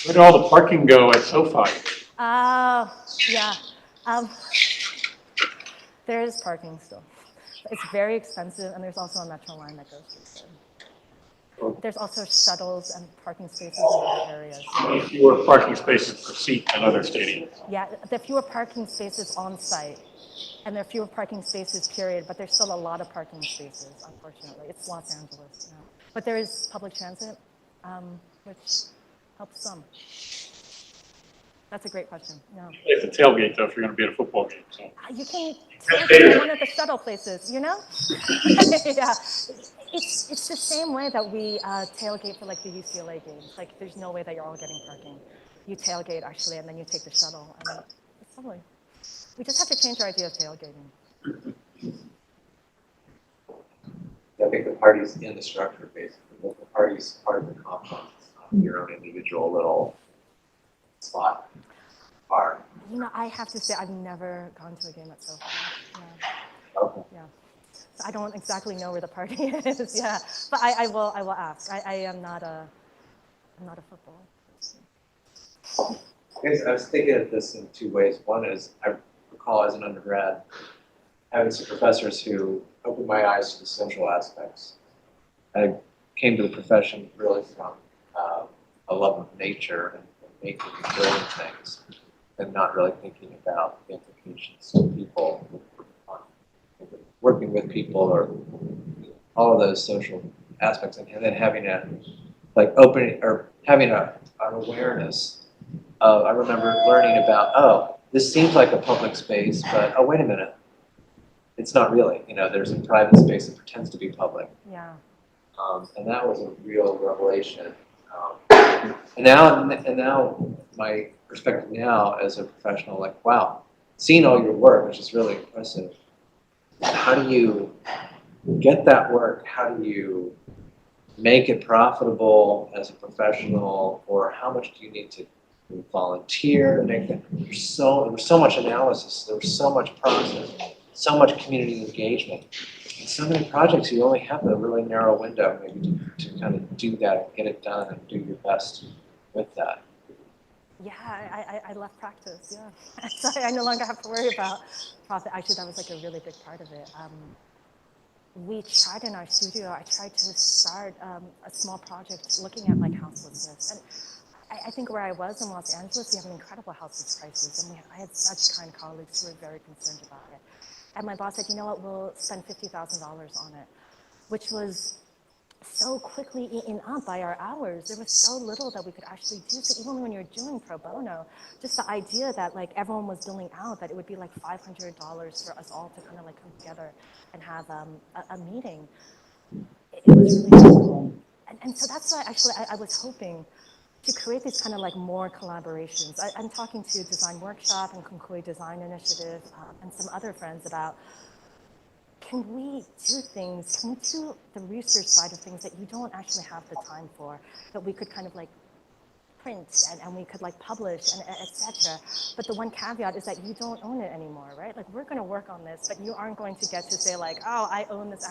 Where did all the parking go at SoFi? Yeah. There is parking still. It's very expensive, and there's also a metro line that goes through there. There's also shuttles and parking spaces in other areas. Yeah. Fewer parking spaces per seat than other stadiums. Yeah, there are fewer parking spaces on site. and there are fewer parking spaces, period, but there's still a lot of parking spaces, unfortunately. It's Los Angeles, yeah. But there is public transit, which helps some. That's a great question. No. It's a tailgate though if you're going to be at a football game. So. You can tailgate at one of the shuttle places, you know? Yeah. It's the same way that we tailgate for like the UCLA games. Like there's no way that you're all getting parking. You tailgate actually, and then you take the shuttle. And it's lovely. We just have to change our idea of tailgating. I think the party's in the structure, basically. The party's part of the complex. It's not your own individual little spot bar. You know, I have to say I've never gone to a game at SoFi. Yeah. Okay. Yeah. So I don't exactly know where the party is. Yeah. But I will ask. I am not a football person. I was thinking of this in two ways. One is I recall as an undergrad having some professors who opened my eyes to the social aspects. I came to the profession really from a love of nature and making and building things, and not really thinking about the implications to people, working with people, or all of those social aspects, and then having a having an awareness. I remember learning about, this seems like a public space, but oh, wait a minute, it's not really. You know, there's a private space that pretends to be public. Yeah. And that was a real revelation. And now my perspective now as a professional, like, wow, seeing all your work, which is really impressive. How do you get that work? How do you make it profitable as a professional, or how much do you need to volunteer to make it? There was so much analysis. There was so much process, so much community engagement. In so many projects, you only have a really narrow window maybe to kind of do that and get it done and do your best with that. Yeah, I left practice, yeah. So I no longer have to worry about profit. Actually, that was like a really big part of it. We tried in our studio, I tried to start a small project looking at like houselessness. And I think where I was in Los Angeles, we have an incredible houseless crisis. And I had such kind colleagues who were very concerned about it. And my boss said, you know what, we'll spend $50,000 on it, which was so quickly eaten up by our hours. There was so little that we could actually do. So even when you're doing pro bono, just the idea that like everyone was billing out, that it would be like $500 for us all to kind of like come together and have a meeting, it was really difficult. And so that's why actually I was hoping to create these kind of like more collaborations. I'm talking to Design Workshop and Concoy Design Initiative and some other friends about, can we do things, can we do the research side of things that you don't actually have the time for, that we could kind of like print and we could like publish and etc. But the one caveat is that you don't own it anymore, right? Like we're going to work on this, but you aren't going to get to say like, oh, I own this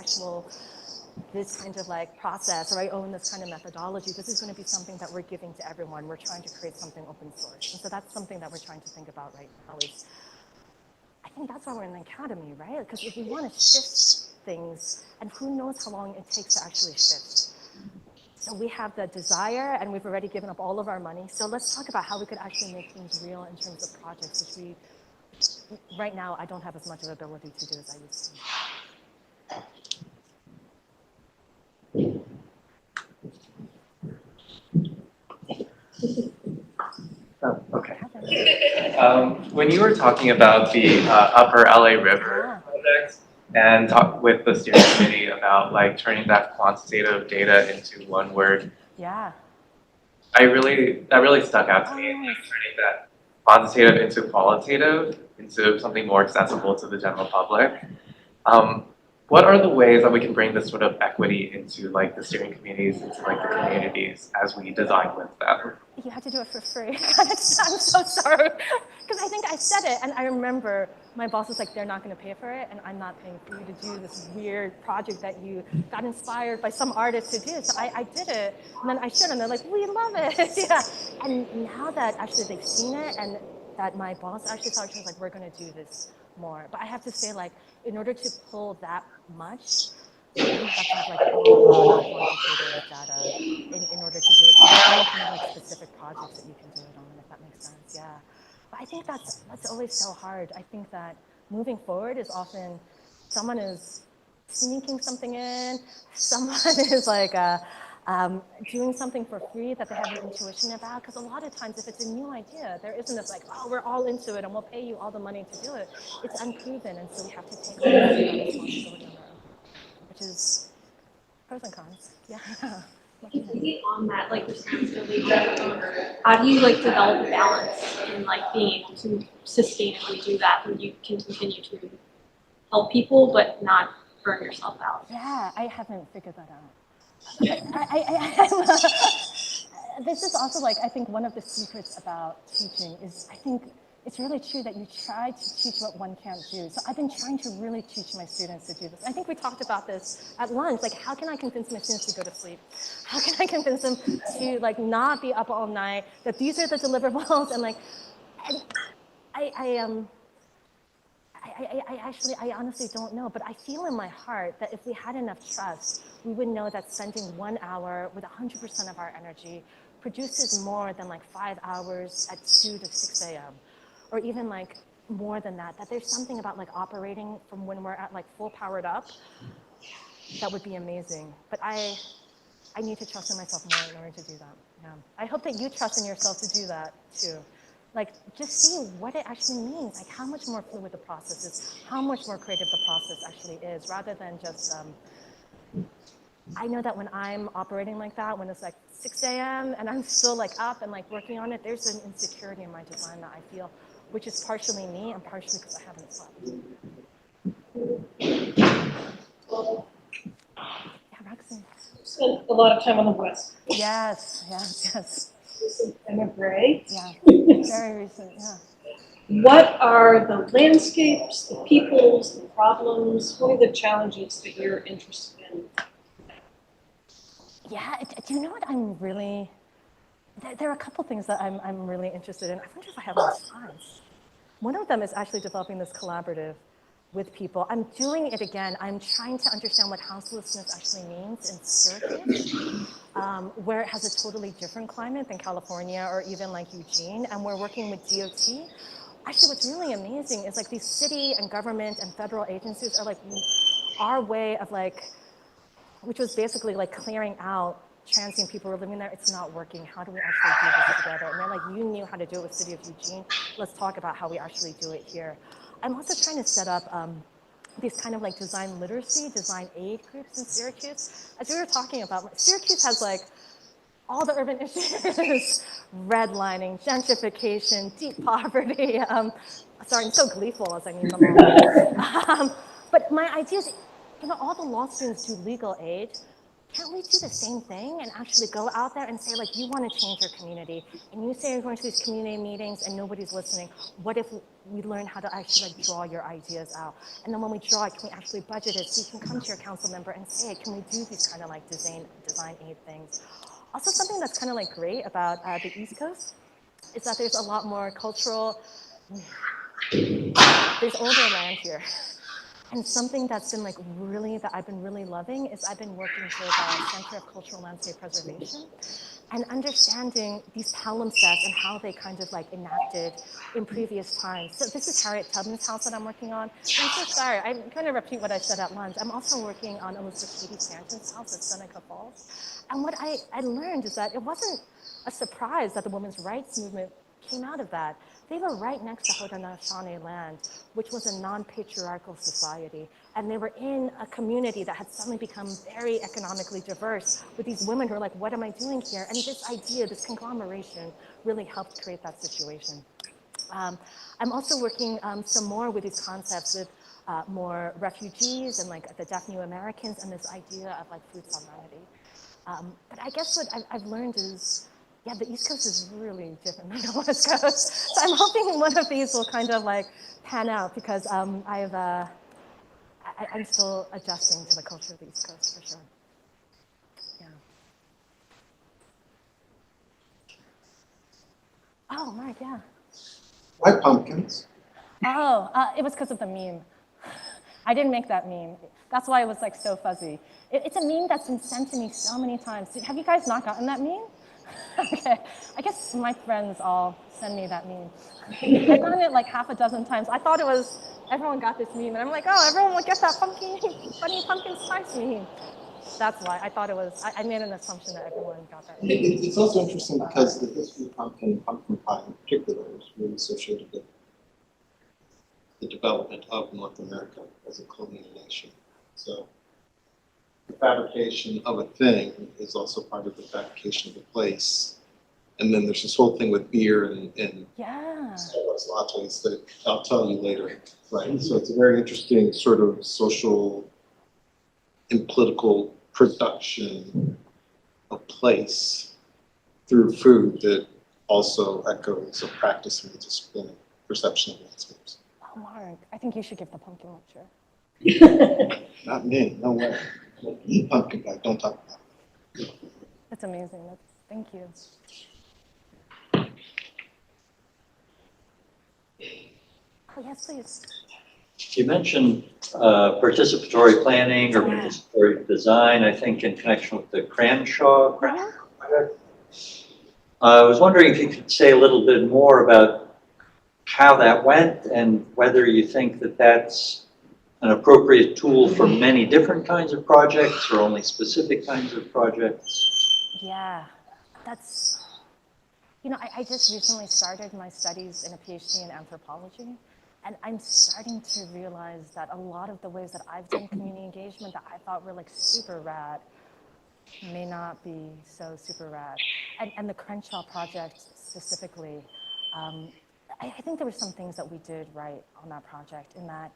kind of like process, or I own this kind of methodology. This is going to be something that we're giving to everyone. We're trying to create something open source. And so that's something that we're trying to think about right now is, I think that's why we're in the academy, right? Because if we want to shift things, and who knows how long it takes to actually shift. So we have the desire, and we've already given up all of our money. So let's talk about how we could actually make things real in terms of projects, which right now, I don't have as much of ability to do as I used to. Oh, okay. When you were talking about the Upper LA River project and talk with the steering committee about like turning that quantitative data into one word, Yeah. that really stuck out to me. Like turning that quantitative into qualitative, into something more accessible to the general public. What are the ways that we can bring this sort of equity into like the steering committees, into like the communities as we design with them? You have to do it for free. I'm so sorry. Because I think I said it, and I remember my boss was like, they're not going to pay for it, and I'm not paying for you to do this weird project that you got inspired by some artist to do. So I did it, and then I showed them. They're like, we love it. Yeah. And now that actually they've seen it, and that my boss actually thought, she was like, we're going to do this more. But I have to say, like, in order to pull that much, you have to have like a lot of quantitative data in order to do it. So there's only kind of like specific projects that you can do it on, if that makes sense. Yeah. But I think that's always so hard. I think that moving forward is often someone is sneaking something in, someone is like doing something for free that they have an intuition about. Because a lot of times, if it's a new idea, there isn't this like, oh, we're all into it and we'll pay you all the money to do it. It's unproven, and so we have to take on that responsibility on our own, which is pros and cons. Yeah. Maybe on that like responsibility, how do you like develop a balance in like being able to sustainably do that when you can continue to help people but not burn yourself out? Yeah, I haven't figured that out. This is also like, I think one of the secrets about teaching is, I think it's really true that you try to teach what one can't do. So I've been trying to really teach my students to do this. I think we talked about this at lunch, like how can I convince my students to go to sleep? How can I convince them to like not be up all night, that these are the deliverables, and like, and I honestly don't know, but I feel in my heart that if we had enough trust, we would know that spending 1 hour with 100% of our energy produces more than like 5 hours at 2 to 6 a.m. or even like more than that, that there's something about like operating from when we're at like full powered up that would be amazing. But I need to trust in myself more in order to do that. Yeah. I hope that you trust in yourself to do that too. Like, just see what it actually means, like how much more fluid the process is, how much more creative the process actually is, rather than just, I know that when I'm operating like that, when it's like 6 a.m. and I'm still like up and like working on it, there's an insecurity in my design that I feel, which is partially me and partially because I haven't slept. Yeah, Roxanne. Spent a lot of time on the West. Yes, yes, yes. Recent emigre. Yeah, very recent, yeah. What are the landscapes, the peoples, the problems? What are the challenges that you're interested in? Yeah, do you know what I'm really, there are a couple things that I'm really interested in. I wonder if I have enough time. One of them is actually developing this collaborative with people. I'm doing it again. I'm trying to understand what houselessness actually means in Syracuse, where it has a totally different climate than California or even like Eugene, and we're working with DOT. Actually, what's really amazing is like these city and government and federal agencies are like our way of like, which was basically like clearing out transient people who are living there. It's not working. How do we actually do this together? And they're like, you knew how to do it with City of Eugene. Let's talk about how we actually do it here. I'm also trying to set up these kind of like design literacy, design aid groups in Syracuse. As we were talking about, Syracuse has like all the urban issues, redlining, gentrification, deep poverty. Sorry, I'm so gleeful as I name them all. But my idea is, you know, all the law students do legal aid. Can't we do the same thing and actually go out there and say, like, you want to change your community, and you say you're going to these community meetings and nobody's listening. What if we learn how to actually like draw your ideas out? And then when we draw it, can we actually budget it so you can come to your council member and say, can we do these kind of like design aid things? Also, something that's kind of like great about the East Coast is that there's a lot more cultural, there's older land here. And something that's been like really, that I've been really loving is I've been working with the Center of Cultural Landscape Preservation and understanding these palimpsests and how they kind of like enacted in previous times. So this is Harriet Tubman's house that I'm working on. And I'm so sorry, I'm going to repeat what I said at lunch. I'm also working on Elizabeth Cady Stanton's house at Seneca Falls. And what I learned is that it wasn't a surprise that the women's rights movement came out of that. They were right next to Haudenosaunee land, which was a non-patriarchal society. And they were in a community that had suddenly become very economically diverse with these women who are like, what am I doing here? And this idea, this conglomeration really helped create that situation. I'm also working some more with these concepts with more refugees and like the deaf new Americans and this idea of like food sovereignty. But I guess what I've learned is, yeah, the East Coast is really different than the West Coast. So I'm hoping one of these will kind of like pan out because I'm still adjusting to the culture of the East Coast for sure. Yeah. Oh, Mark, yeah. Why pumpkins? Oh, it was because of the meme. I didn't make that meme. That's why it was like so fuzzy. It's a meme that's been sent to me so many times. Have you guys not gotten that meme? Okay, I guess my friends all send me that meme. I've gotten it like half a dozen times. I thought it was, everyone got this meme, and I'm like, oh, everyone will get that funny pumpkin spice meme. That's why I thought it was, I made an assumption that everyone got that meme. It's also interesting because the history of pumpkin pie in particular, is really associated with the development of North America as a colonial nation. So the fabrication of a thing is also part of the fabrication of a place. And then there's this whole thing with beer and Yeah. Starbucks lattes that I'll tell you later, right? So it's a very interesting sort of social and political production of place through food that also echoes a practice and a discipline of perception of landscapes. Oh, Mark, I think you should give the pumpkin lecture. Not me, no way. Eat pumpkin pie, don't talk about it. That's amazing. Thank you. Oh, yes, please. You mentioned participatory planning or participatory design, I think, in connection with the Cranshaw project. I was wondering if you could say a little bit more about how that went and whether you think that that's an appropriate tool for many different kinds of projects or only specific kinds of projects. Yeah, that's, you know, I just recently started my studies in a PhD in anthropology, and I'm starting to realize that a lot of the ways that I've done community engagement that I thought were like super rad may not be so super rad. And the Crenshaw project specifically, I think there were some things that we did right on that project in that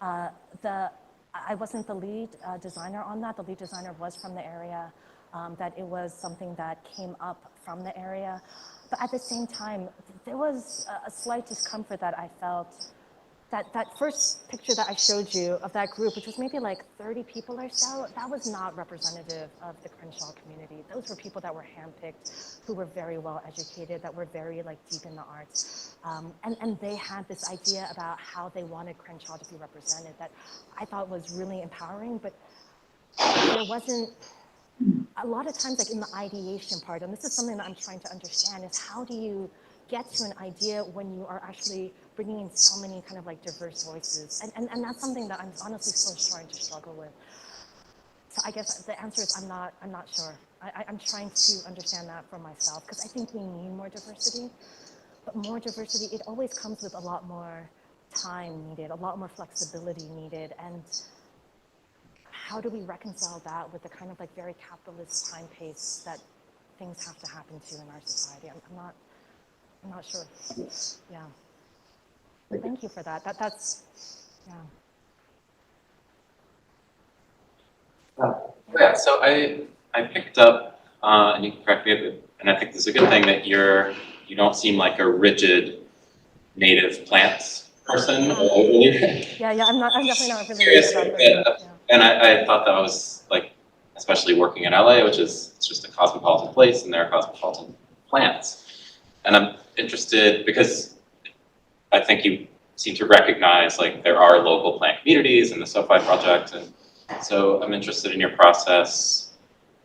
I wasn't the lead designer on that. The lead designer was from the area, that it was something that came up from the area. But at the same time, there was a slight discomfort that I felt. That first picture that I showed you of that group, which was maybe like 30 people or so, that was not representative of the Crenshaw community. Those were people that were handpicked, who were very well educated, that were very like deep in the arts. And they had this idea about how they wanted Crenshaw to be represented that I thought was really empowering, but there wasn't, a lot of times like in the ideation part, and this is something that I'm trying to understand, is how do you get to an idea when you are actually bringing in so many kind of like diverse voices. And that's something that I'm honestly still trying to struggle with. So I guess the answer is I'm not sure. I'm trying to understand that for myself, because I think we need more diversity, but more diversity, it always comes with a lot more time needed, a lot more flexibility needed, and how do we reconcile that with the kind of like very capitalist time pace that things have to happen to in our society? I'm not sure. Yeah. Thank you for that. That's, yeah. Yeah, so I picked up, and you can correct me, and I think this is a good thing that you don't seem like a rigid native plants person. Yeah, I'm definitely not really Curious, about that. Yeah. and I thought that was like, especially working in LA, which is it's just a cosmopolitan place, and there are cosmopolitan plants. And I'm interested because I think you seem to recognize like there are local plant communities in the SoFi project, and so I'm interested in your process,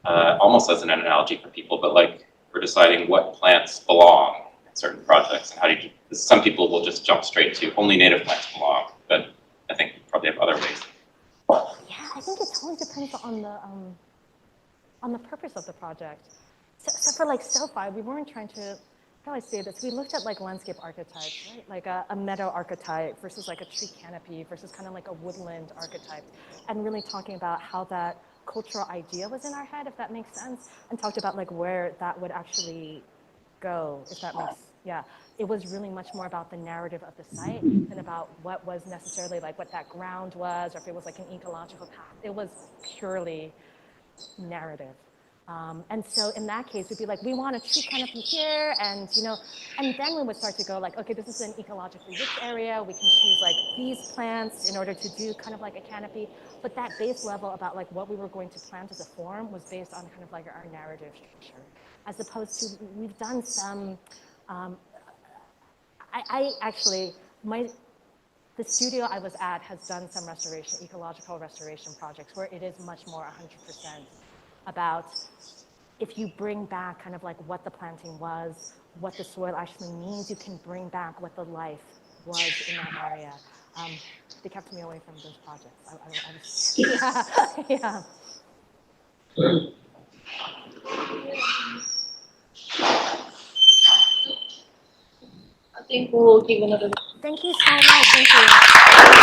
almost as an analogy for people, but like we're deciding what plants belong in certain projects, and how do you? Some people will just jump straight to only native plants belong, but I think you probably have other ways. Yeah, I think it totally depends on the purpose of the project. So for like SoFi, we weren't trying to. How do I say this? We looked at like landscape archetypes, right? Like a meadow archetype versus like a tree canopy versus kind of like a woodland archetype, and really talking about how that cultural idea was in our head, if that makes sense, and talked about like where that would actually go, if that makes, yeah. It was really much more about the narrative of the site than about what was necessarily like what that ground was, or if it was like an ecological path. It was purely narrative. And so in that case, we'd be like, we want a tree canopy here, and and then we would start to go like, okay, this is an ecologically rich area. We can choose like these plants in order to do kind of like a canopy. But that base level about like what we were going to plant as a form was based on kind of like our narrative structure, as opposed to we've done some. I actually the studio I was at has done some ecological restoration projects where it is much more 100% about if you bring back kind of like what the planting was, what the soil actually means, you can bring back what the life was in that area. They kept me away from those projects. I was, yeah. I think we'll give another Thank you so much. Thank you.